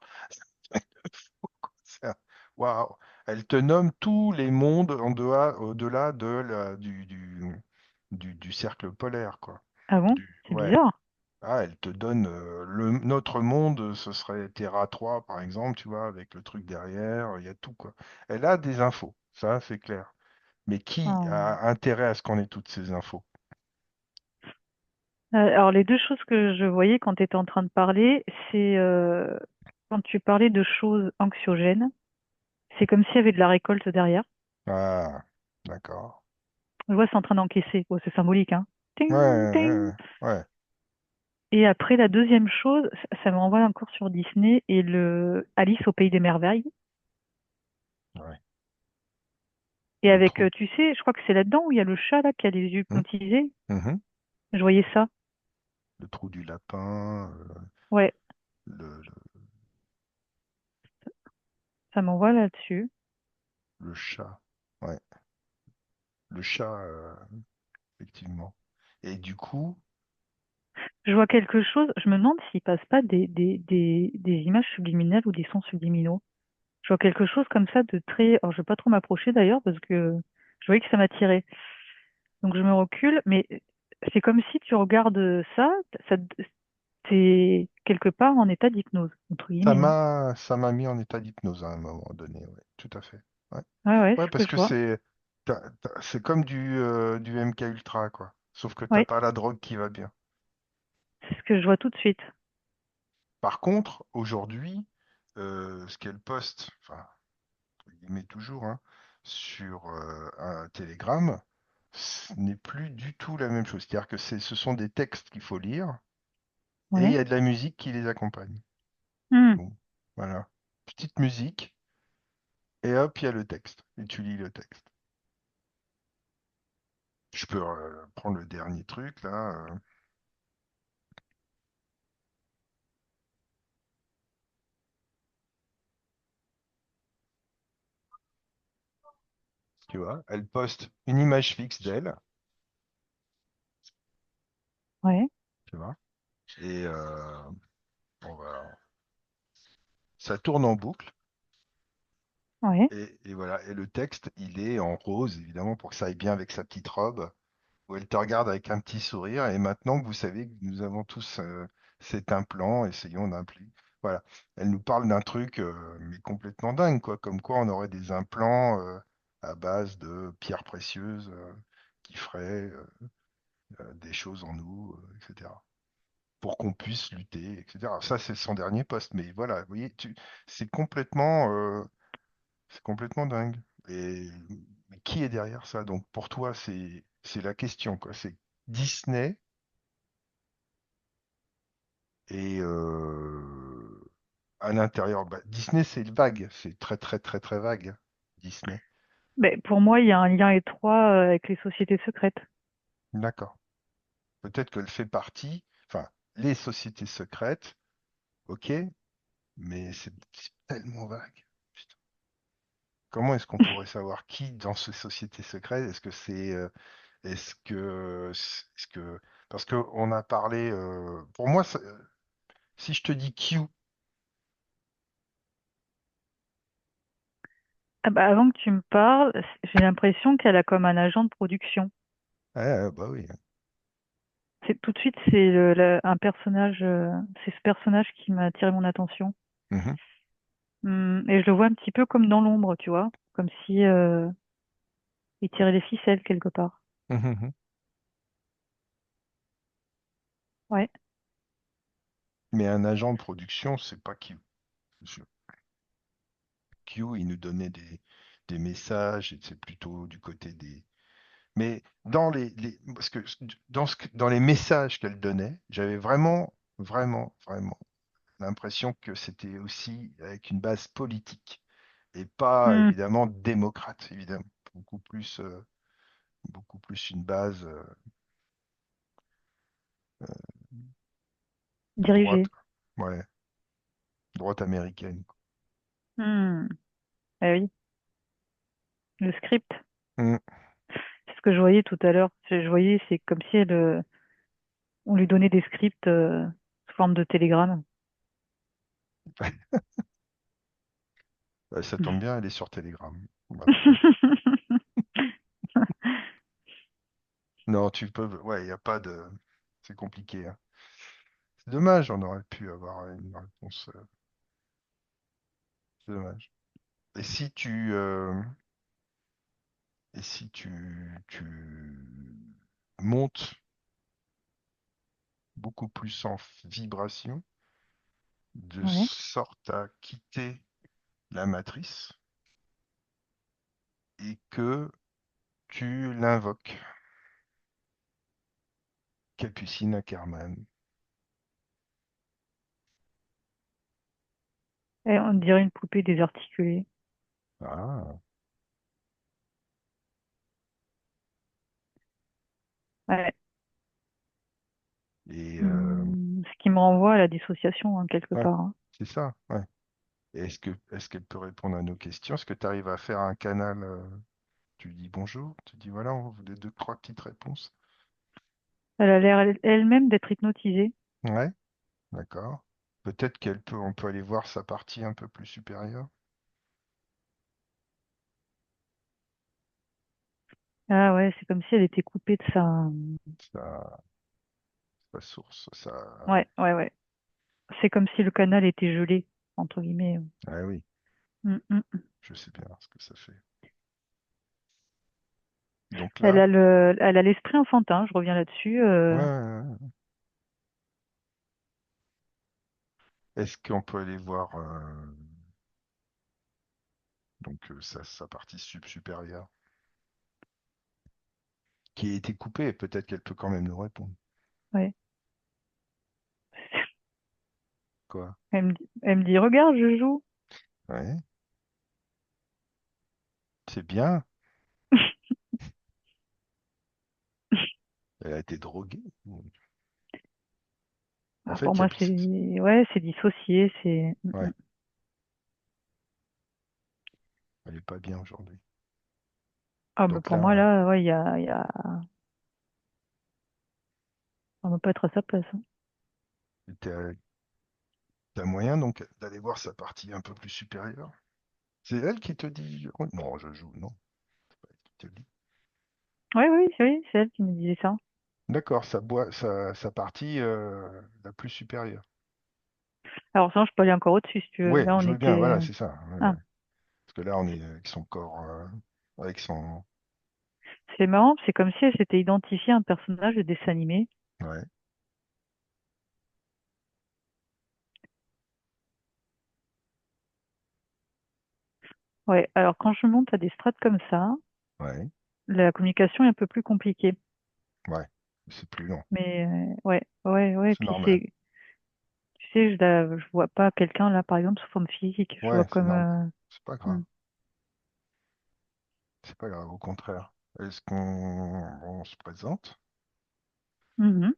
c'est un- waouh. Elle te nomme tous les mondes au-delà du cercle polaire, quoi. Ah bon? C'est Ouais. bizarre. Ah, elle te donne notre monde, ce serait Terra 3 par exemple, tu vois, avec le truc derrière, il y a tout quoi. Elle a des infos, ça c'est clair. Mais qui Ah. a intérêt à ce qu'on ait toutes ces infos? Alors les deux choses que je voyais quand tu étais en train de parler, c'est quand tu parlais de choses anxiogènes, c'est comme s'il y avait de la récolte derrière. Ah, d'accord. Je vois, c'est en train d'encaisser. Oh, c'est symbolique, hein. Ouais, Ting, ting. ouais, ouais. Et après, la deuxième chose, ça me renvoie encore sur Disney et le Alice au pays des merveilles. Ouais. Et Le avec, trou. tu sais, je crois que c'est là-dedans où il y a le chat là qui a les yeux Hmm, hypnotisés. mhm. Je voyais ça. Le trou du lapin, Ouais, le, ça m'envoie là-dessus. le chat. Ouais, le chat, effectivement. Et du coup, Je vois quelque chose. Je me demande s'il passe pas des images subliminales ou des sons subliminaux. Je vois quelque chose comme ça de très. Alors, je vais pas trop m'approcher d'ailleurs parce que je voyais que ça m'attirait. Donc, je me recule, mais c'est comme si tu regardes ça, ça t'es quelque part en état d'hypnose, entre guillemets, hein. ça m'a mis en état d'hypnose à un moment donné, ouais, tout à fait. Ouais. Ouais, ouais, c'est Ouais, ce que parce je que vois. c'est comme du MK Ultra, quoi. Sauf que t'as Ouais, pas la drogue qui va bien. c'est ce que je vois tout de suite. Par contre, aujourd'hui, ce qu'elle poste, enfin, entre guillemets toujours, hein, sur un Telegram, ce n'est plus du tout la même chose. C'est-à-dire que ce sont des textes qu'il faut lire et il y Ouais. a de la musique qui les accompagne. Hmm. Bon, voilà. Petite musique et hop, il y a le texte. Et tu lis le texte. Je peux prendre le dernier truc là. Tu vois, elle poste une image fixe d'elle, Ouais, tu vois, et ça tourne en boucle, ouais. et voilà, et le texte, il est en rose, évidemment, pour que ça aille bien avec sa petite robe, où elle te regarde avec un petit sourire, et maintenant que vous savez que nous avons tous cet implant, essayons d'implanter. Voilà, elle nous parle d'un truc, mais complètement dingue, quoi, comme quoi on aurait des implants à base de pierres précieuses qui feraient des choses en nous, etc. Pour qu'on puisse lutter, etc. Ça, c'est son dernier poste. Mais voilà, vous voyez, c'est complètement dingue. Et mais qui est derrière ça? Donc pour toi, c'est la question, quoi. C'est Disney et à l'intérieur, bah, Disney, c'est vague, c'est très très très très vague. Disney, Ben, pour moi, il y a un lien étroit avec les sociétés secrètes. d'accord. Peut-être qu'elle fait partie, enfin, les sociétés secrètes, ok, mais c'est tellement vague. Putain. Comment est-ce qu'on pourrait savoir qui dans ces sociétés secrètes? Est-ce que, parce qu'on a parlé, pour moi, si je te dis Q, Ah bah, avant que tu me parles, j'ai l'impression qu'elle a comme un agent de production. bah oui. C'est tout de suite, c'est un personnage, c'est ce personnage qui m'a attiré mon attention. Mhm, Et je le vois un petit peu comme dans l'ombre, tu vois, comme si il tirait les ficelles quelque part. mhm, mhm. Ouais. Mais un agent de production, c'est pas Q. Q, il nous donnait des messages, et c'est plutôt du côté Mais parce que dans les messages qu'elle donnait, j'avais vraiment, vraiment, vraiment l'impression que c'était aussi avec une base politique et pas Hmm. évidemment démocrate, évidemment. Beaucoup plus une base de droite, Dirigé. ouais, droite américaine. Hmm. Eh oui, le script. Mm. C'est ce que je voyais tout à l'heure. Je voyais, c'est comme si on lui donnait des scripts sous forme de télégramme. Ça tombe bien, elle est sur Telegram. Voilà. Non, tu peux, ouais, il n'y a pas de, c'est compliqué, hein. C'est dommage, on aurait pu avoir une réponse. C'est dommage. Et si tu, euh, et si tu montes beaucoup plus en vibration, de Ouais. sorte à quitter la matrice et que tu l'invoques, Capucine Ackerman. Et on dirait une poupée désarticulée. Ah, Ouais. et Ce qui me renvoie à la dissociation, hein, quelque ouais, part, hein. c'est ça, ouais. Et est-ce qu'elle peut répondre à nos questions? Est-ce que tu arrives à faire un canal, tu lui dis bonjour, tu dis voilà, on voulait deux, trois petites réponses. Elle a l'air elle-même d'être hypnotisée. Ouais, d'accord. Peut-être on peut aller voir sa partie un peu plus supérieure, Ah ouais, c'est comme si elle était coupée de sa... sa, sa source, sa. Ouais, ouais, ouais. C'est comme si le canal était gelé, entre guillemets. Ah oui, Mm. je sais bien ce que ça fait. Donc Elle là, a elle a l'esprit enfantin, je reviens là-dessus. ouais, ouais, ouais. Est-ce qu'on peut aller voir sa partie supérieure qui a été coupée? Peut-être qu'elle peut quand même nous répondre. Ouais. Quoi? Elle me dit, regarde, je joue. Ouais, c'est bien. Elle a été droguée. En Ah, fait, pour moi, ouais, c'est dissocié, c'est... ouais, elle est pas bien aujourd'hui. Ah bah Donc pour moi, là, là, ouais, on va pas être à sa place, hein. t'as t'as moyen donc d'aller voir sa partie un peu plus supérieure. C'est elle qui te dit, oh, non, je joue, non, c'est pas elle qui te le dit. Ouais, oui, oui, c'est elle qui me disait ça. D'accord, sa partie la plus supérieure. Alors sinon, je peux aller encore au-dessus, si tu veux. Ouais, Là, on je veux bien, était... voilà, c'est ça. Ouais, Ah, ouais. Parce que là, on est avec son corps, avec son. c'est marrant, c'est comme si elle s'était identifiée à un personnage de dessin animé. Ouais, Ouais, alors quand je monte à des strates comme ça, ouais, la communication est un peu plus compliquée. ouais. C'est plus long. Mais ouais, ouais, ouais. C'est Puis normal. c'est, tu sais, je vois pas quelqu'un là, par exemple, sous forme physique. Je vois Ouais, c'est comme. normal. C'est pas Hmm. grave. C'est pas grave, au contraire. Est-ce qu'on on se présente Mhm.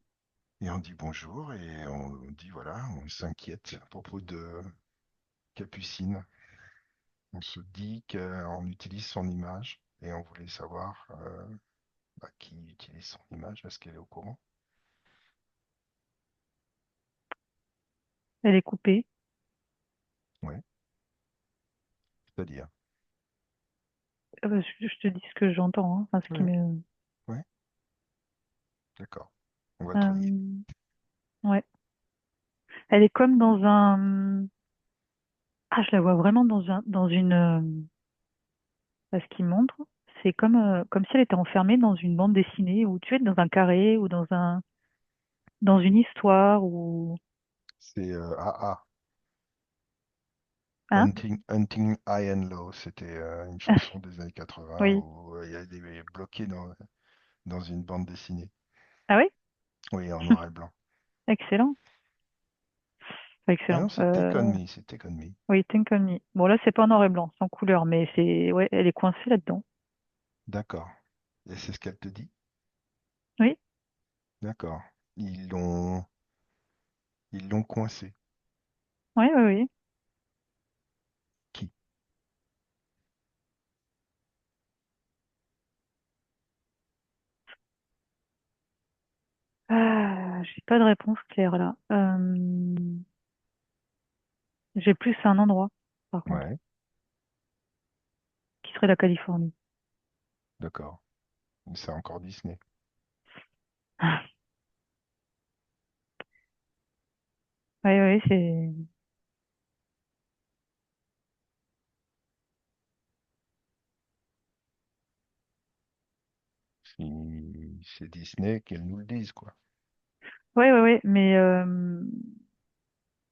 et on dit bonjour et on dit voilà, on s'inquiète à propos de Capucine. On se dit qu'on utilise son image et on voulait savoir qui utilise son image, est-ce qu'elle est au courant? Elle est coupée. Ouais, c'est-à-dire. Ah bah, je te dis ce que j'entends, hein. Enfin, ce qui Ouais, me. ouais, d'accord. On va trier. Euh, ouais. Elle est comme dans un. Ah, je la vois vraiment dans une. Ce qui montre, c'est comme si elle était enfermée dans une bande dessinée ou tu es dans un carré ou dans une histoire ou. C'est AA, Hein? Hunting High and Low. C'était une chanson des années 80 Oui. où il y a des bloqués dans. dans une bande dessinée. Ah oui? Oui, en noir et blanc. Excellent. Enfin, Ah excellent. non, c'est Take On Me, c'est Take On Me. Oui, Think on Me. Bon, là, c'est pas en noir et blanc, c'est en couleur, mais c'est, ouais, elle est coincée là-dedans. D'accord. Et c'est ce qu'elle te dit? Oui, D'accord. Ils l'ont ils l'ont coincé. oui, oui, oui. Qui? Ah, j'ai pas de réponse claire là. J'ai plus un endroit, par contre, Ouais, qui serait la Californie. d'accord. C'est encore Disney. Oui, oui, c'est. Si c'est Disney, qu'elle nous le dise, quoi. Oui, oui, oui, mais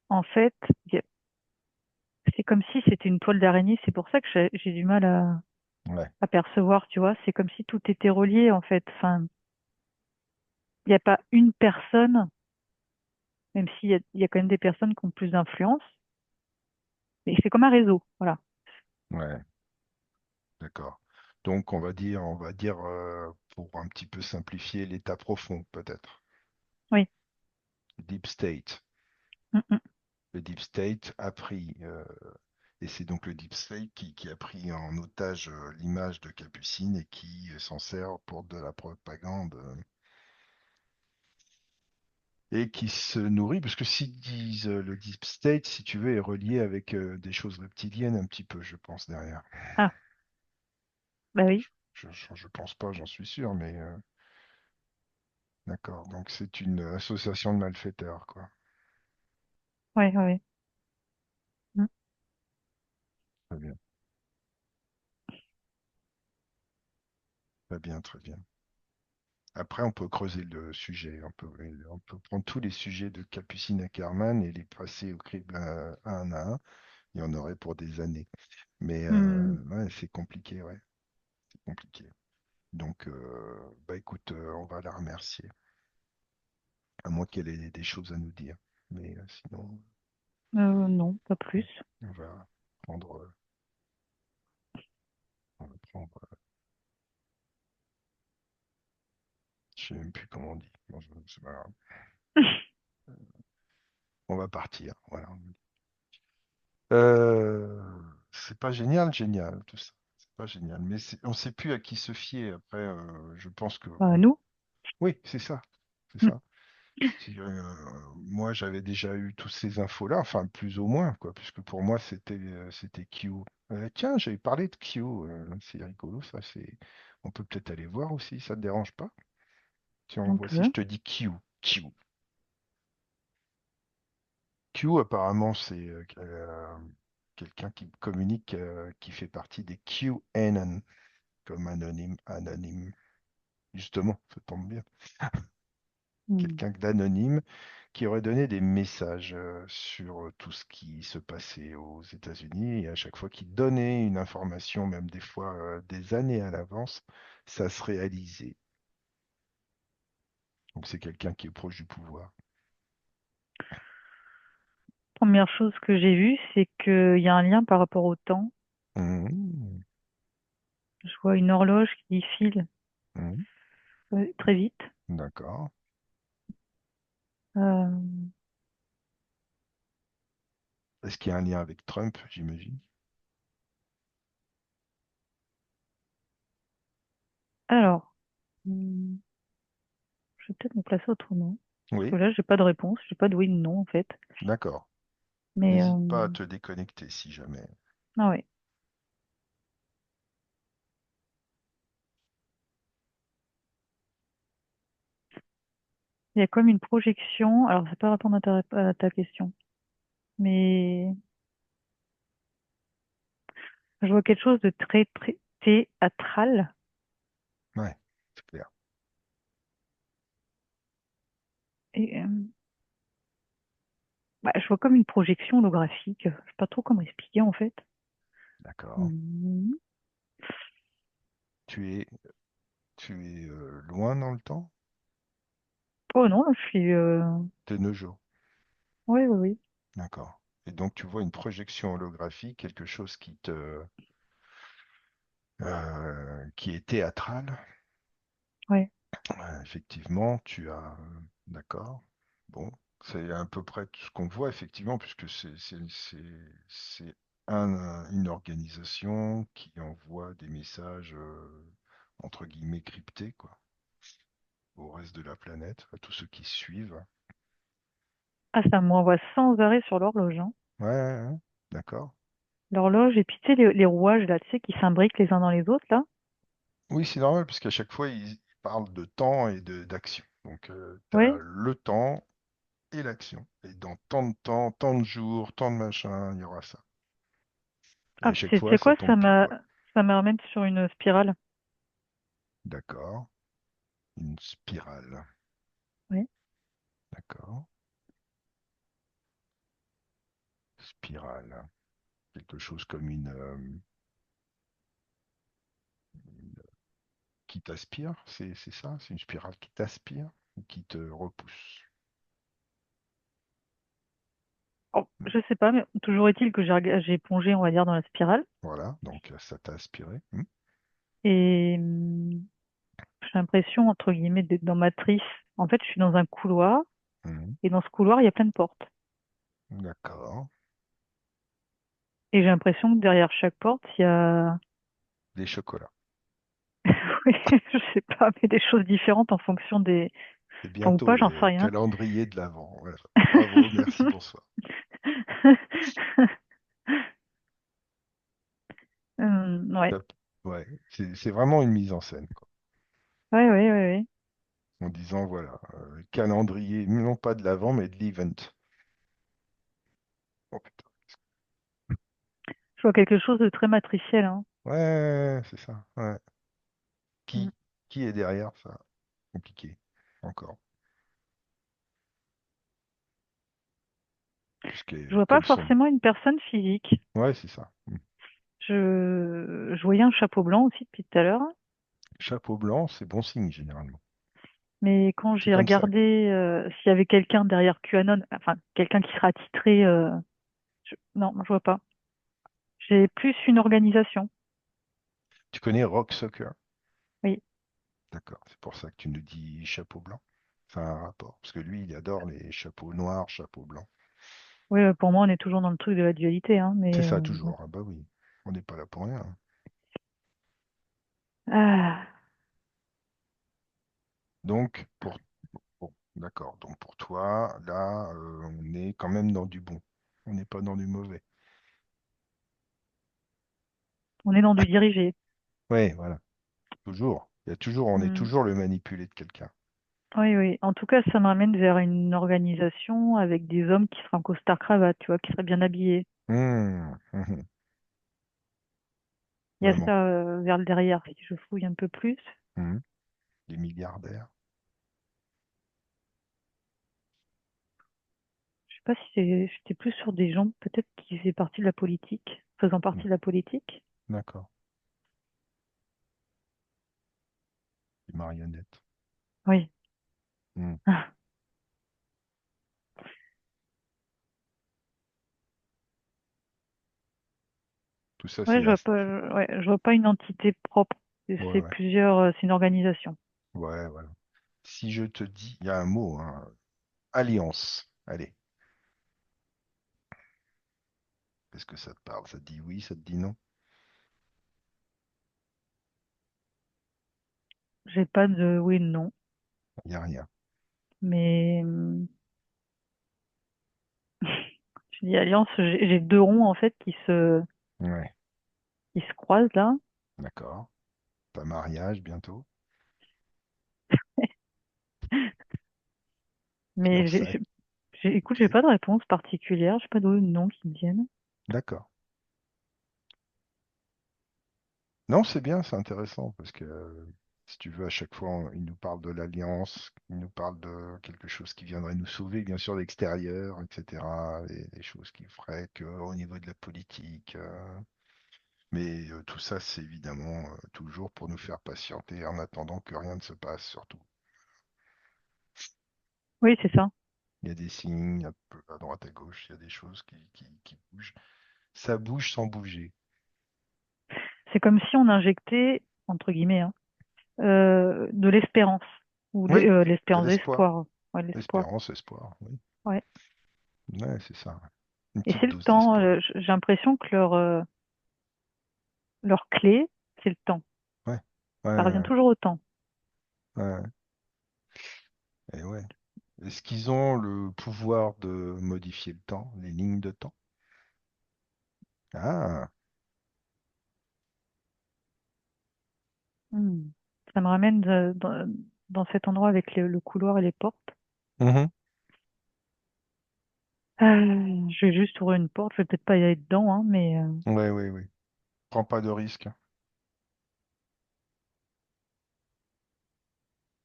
en fait, y a- c'est comme si c'était une toile d'araignée. C'est pour ça que j'ai du mal Ouais, à percevoir, tu vois. C'est comme si tout était relié, en fait. Enfin, il n'y a pas une personne, même il y a quand même des personnes qui ont plus d'influence, mais c'est comme un réseau, voilà. ouais, d'accord. Donc on va dire, pour un petit peu simplifier, l'état profond, peut-être. Oui. Deep State. Mm, mm. Le Deep State a pris, et c'est donc le Deep State qui a pris en otage l'image de Capucine et qui s'en sert pour de la propagande et qui se nourrit, parce que s'ils disent le Deep State, si tu veux, est relié avec des choses reptiliennes un petit peu, je pense, derrière. Ah, bah oui. Je pense pas, j'en suis sûr, mais d'accord. Donc c'est une association de malfaiteurs, quoi. Ouais, ouais, ouais. Mm. Très bien, très bien, très bien. Après, on peut creuser le sujet. On peut prendre tous les sujets de Capucine Ackerman et les passer au crible un à un. Il y en aurait pour des années. Mais Hmm. ouais, c'est compliqué, ouais. C'est compliqué. Donc, bah écoute, on va la remercier, à moins qu'elle ait des choses à nous dire. Mais sinon, Non, pas plus. on va prendre, on va prendre, je sais même plus comment on dit. Bon, c'est pas grave. On va partir. Voilà. Euh, c'est pas génial, génial, tout ça. C'est pas génial. Mais on sait plus à qui se fier. Après, je pense que bon. Nous? Oui, c'est ça. C'est Mm. ça. Moi, j'avais déjà eu toutes ces infos-là, enfin plus ou moins, quoi, puisque pour moi, c'était Q. Tiens, j'avais parlé de Q. C'est rigolo, ça. On peut peut-être aller voir aussi. Ça te dérange pas? Si on On voit si je peut. te dis Q. Q. Q, apparemment, c'est quelqu'un qui communique, qui fait partie des QAnon, comme anonyme, anonyme. Justement, ça tombe bien. Hmm. Quelqu'un d'anonyme qui aurait donné des messages sur tout ce qui se passait aux États-Unis. Et à chaque fois qu'il donnait une information, même des fois des années à l'avance, ça se réalisait. Donc c'est quelqu'un qui est proche du pouvoir. Première chose que j'ai vue, c'est qu'il y a un lien par rapport au temps. Mhm, Je vois une horloge qui file mhm, très vite. d'accord. Euh, Est-ce qu'il y a un lien avec Trump, j'imagine? alors, hmm, je vais peut-être me placer autrement. Parce Oui, que là, j'ai pas de réponse. J'ai pas de oui ou de non, en fait. d'accord. Mais, N'hésite pas à te déconnecter si jamais. ah ouais. Il y a comme une projection. Alors, ça peut pas répondre à ta question. Mais je vois quelque chose de très, très théâtral. Ouais, c'est clair. Et, bah, je vois comme une projection holographique. Je sais pas trop comment expliquer, en fait. D'accord. Hmm. Tu es, Tu es loin dans le temps, Oh non, je suis... de nos jours. Oui, oui, oui. D'accord. Et donc tu vois une projection holographique, quelque chose qui est théâtral. Ouais. Effectivement, tu as. D'accord. Bon, c'est à peu près tout ce qu'on voit, effectivement, puisque c'est une organisation qui envoie des messages, entre guillemets, cryptés, quoi, au reste de la planète, à tous ceux qui suivent. Ah, ça m'envoie sans arrêt sur l'horloge, hein. Ouais, ouais, ouais. D'accord. L'horloge, et puis tu sais, les rouages, là, tu sais, qui s'imbriquent les uns dans les autres, là. Oui, c'est normal, parce qu'à chaque fois, ils parlent de temps et d'action. Donc, tu as Oui. le temps et l'action. Et dans tant de temps, tant de jours, tant de machins, il y aura ça. Et Ah, à chaque tu fois, sais ça quoi, tombe pile poil. ça me ramène sur une spirale. D'accord. Une spirale. Oui. D'accord. Spirale. Quelque chose comme qui t'aspire, c'est ça? C'est une spirale qui t'aspire ou qui te repousse? Oh, je sais pas, mais toujours est-il que j'ai plongé, on va dire, dans la spirale. Voilà, donc ça t'a aspiré. Et j'ai l'impression, entre guillemets, d'être dans Matrice. En fait, je suis dans un couloir, Mhm. et dans ce couloir, il y a plein de portes. D'accord. Et j'ai l'impression que derrière chaque porte, il y a, Des chocolats. oui, je sais pas, mais des choses différentes en fonction des, C'est enfin, ou bientôt pas, j'en sais les rien. calendriers de l'Avent. Voilà. Bravo, merci, bonsoir. Ouais, Top. Ouais, c'est vraiment une mise en scène, quoi. ouais, ouais, ouais, ouais. En disant, voilà, calendrier, non pas de l'Avent, mais de l'event. Oh putain. Je vois quelque chose de très matriciel, hein. Ouais, c'est ça. Ouais. Mm. Qui, qui est derrière ça? Compliqué. Encore. Puisque, Je vois pas comme son. forcément une personne physique. Ouais, c'est ça. Je voyais un chapeau blanc aussi depuis tout à l'heure, Chapeau blanc, c'est bon signe, généralement. mais quand C'est j'ai comme ça. regardé s'il y avait quelqu'un derrière QAnon, enfin quelqu'un qui sera titré, non, je vois pas. J'ai plus une organisation. Tu connais Rock Soccer? Oui, D'accord. C'est pour ça que tu nous dis chapeau blanc. C'est un rapport. Parce que lui, il adore les chapeaux noirs, chapeaux blancs. oui, pour moi on est toujours dans le truc de la dualité, hein, C'est mais ça, bon. toujours. Ah bah oui. On n'est pas là pour rien. Ah, Donc, bon, d'accord. Donc, pour toi, là, on est quand même dans du bon. On n'est pas dans du mauvais. on est dans du dirigé. Ouais, voilà. Toujours. On est Hmm. toujours le manipulé de quelqu'un. Oui, oui. En tout cas, ça m'amène vers une organisation avec des hommes qui seraient en costard-cravate, tu vois, qui seraient bien habillés. Mhm. Il y a Vraiment. ça vers le derrière, si je fouille un peu plus. Mhm. Les milliardaires. Je sais pas si j'étais plus sur des gens peut-être qui faisaient partie de la politique, faisant partie Mhm. de la politique. D'accord. Les marionnettes. Oui. Mhm. Ah. Tout ça, Ouais, c'est... ouais, je vois pas une entité propre. Ouais, C'est ouais. plusieurs, c'est une organisation. Ouais, voilà. Si je te dis, il y a un mot, hein, alliance. Allez, est-ce que ça te parle? Ça te dit oui, ça te dit non? J'ai pas de oui, non. Il n'y a rien. Mais tu dis alliance, j'ai deux ronds en fait Ouais, qui se croisent là. d'accord. Pas mariage bientôt. Mais Fiançailles. écoute, j'ai Ok. pas de réponse particulière. J'ai pas de oui ou non qui me viennent. D'accord. Non, c'est bien, c'est intéressant parce que si tu veux, à chaque fois, il nous parle de l'alliance, il nous parle de quelque chose qui viendrait nous sauver, bien sûr, de l'extérieur, etc. Des choses qui feraient qu'au niveau de la politique, Mais tout ça, c'est évidemment toujours pour nous faire patienter en attendant que rien ne se passe, surtout. Oui, c'est ça. Il y a des signes un peu à droite, à gauche, il y a des choses qui bougent. Ça bouge sans bouger. C'est comme si on injectait, entre guillemets, hein, de l'espérance ou Oui, de l'espérance, l'espoir. l'espoir. Ouais, l'espoir. Espérance, espoir, oui. Ouais. Ouais, c'est ça. Une Et petite c'est le dose temps. d'espoir. J'ai l'impression que leur clé, c'est le temps. Ouais, ouais, Ça revient ouais, toujours au temps. ouais. Et ouais. Est-ce qu'ils ont le pouvoir de modifier le temps, les lignes de temps? Ah, Hmm. Ça me ramène dans cet endroit avec le couloir et les portes. mhm. Je vais juste ouvrir une porte. Je vais peut-être pas y aller dedans, hein, mais Ouais, ouais, ouais. Prends pas de risque.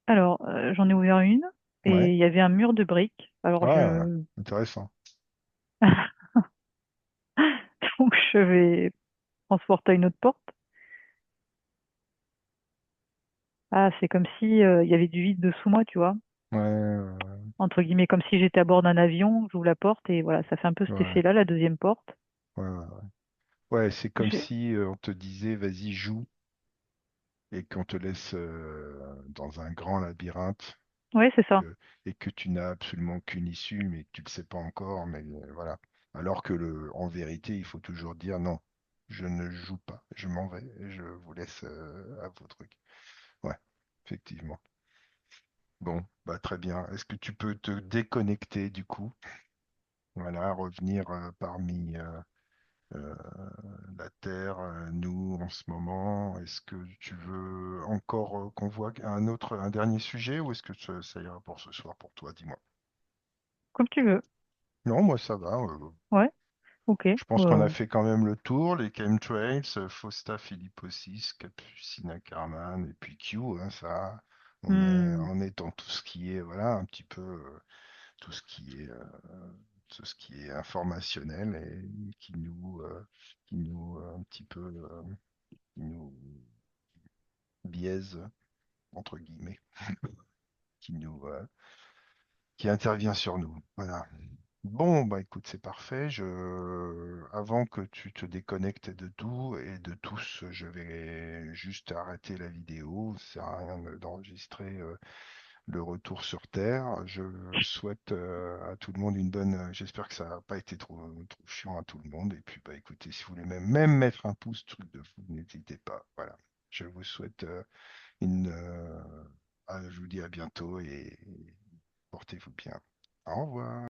alors j'en ai ouvert une Ouais. et il y avait un mur de briques. Alors Ah, intéressant. donc je vais transporter à une autre porte. Ah, c'est comme si il y avait du vide dessous moi, tu vois. Ouais, ouais, Entre guillemets, comme si j'étais à bord d'un avion. J'ouvre la porte et voilà, ça fait un peu cet ouais, effet-là, la deuxième porte. ouais, ouais, ouais. Ouais, c'est comme J'ai- si on te disait, vas-y, joue, et qu'on te laisse dans un grand labyrinthe Ouais, c'est ça. et que tu n'as absolument qu'une issue, mais que tu ne le sais pas encore, mais voilà. Alors que en vérité, il faut toujours dire non, je ne joue pas, je m'en vais, et je vous laisse à vos trucs. Ouais, effectivement. Bon, bah très bien. Est-ce que tu peux te déconnecter du coup? Voilà, revenir parmi euh, la Terre, nous en ce moment. Est-ce que tu veux encore qu'on voit un dernier sujet ou est-ce que ça ira pour ce soir pour toi? Dis-moi. Comme tu veux. Non, moi ça va. Ouais, ok. Je pense qu'on a Bah, fait quand même le tour. Les chemtrails, Fausta Philipposis, Capucina Carman et puis Q, hein, ça, hmm. on est dans tout ce qui est, voilà, un petit peu tout ce qui est, tout ce qui est informationnel et qui nous un petit peu, qui nous biaise entre guillemets, qui nous, qui intervient sur nous. Voilà. Bon, bah écoute, c'est parfait. Avant que tu te déconnectes de tout et de tous, je vais juste arrêter la vidéo. Ça sert à rien d'enregistrer le retour sur Terre. Je souhaite à tout le monde une bonne. J'espère que ça n'a pas été trop chiant à tout le monde. Et puis, bah écoutez, si vous voulez même mettre un pouce, truc de fou, n'hésitez pas. Voilà. Je vous souhaite une. Je vous dis à bientôt et portez-vous bien. Au revoir.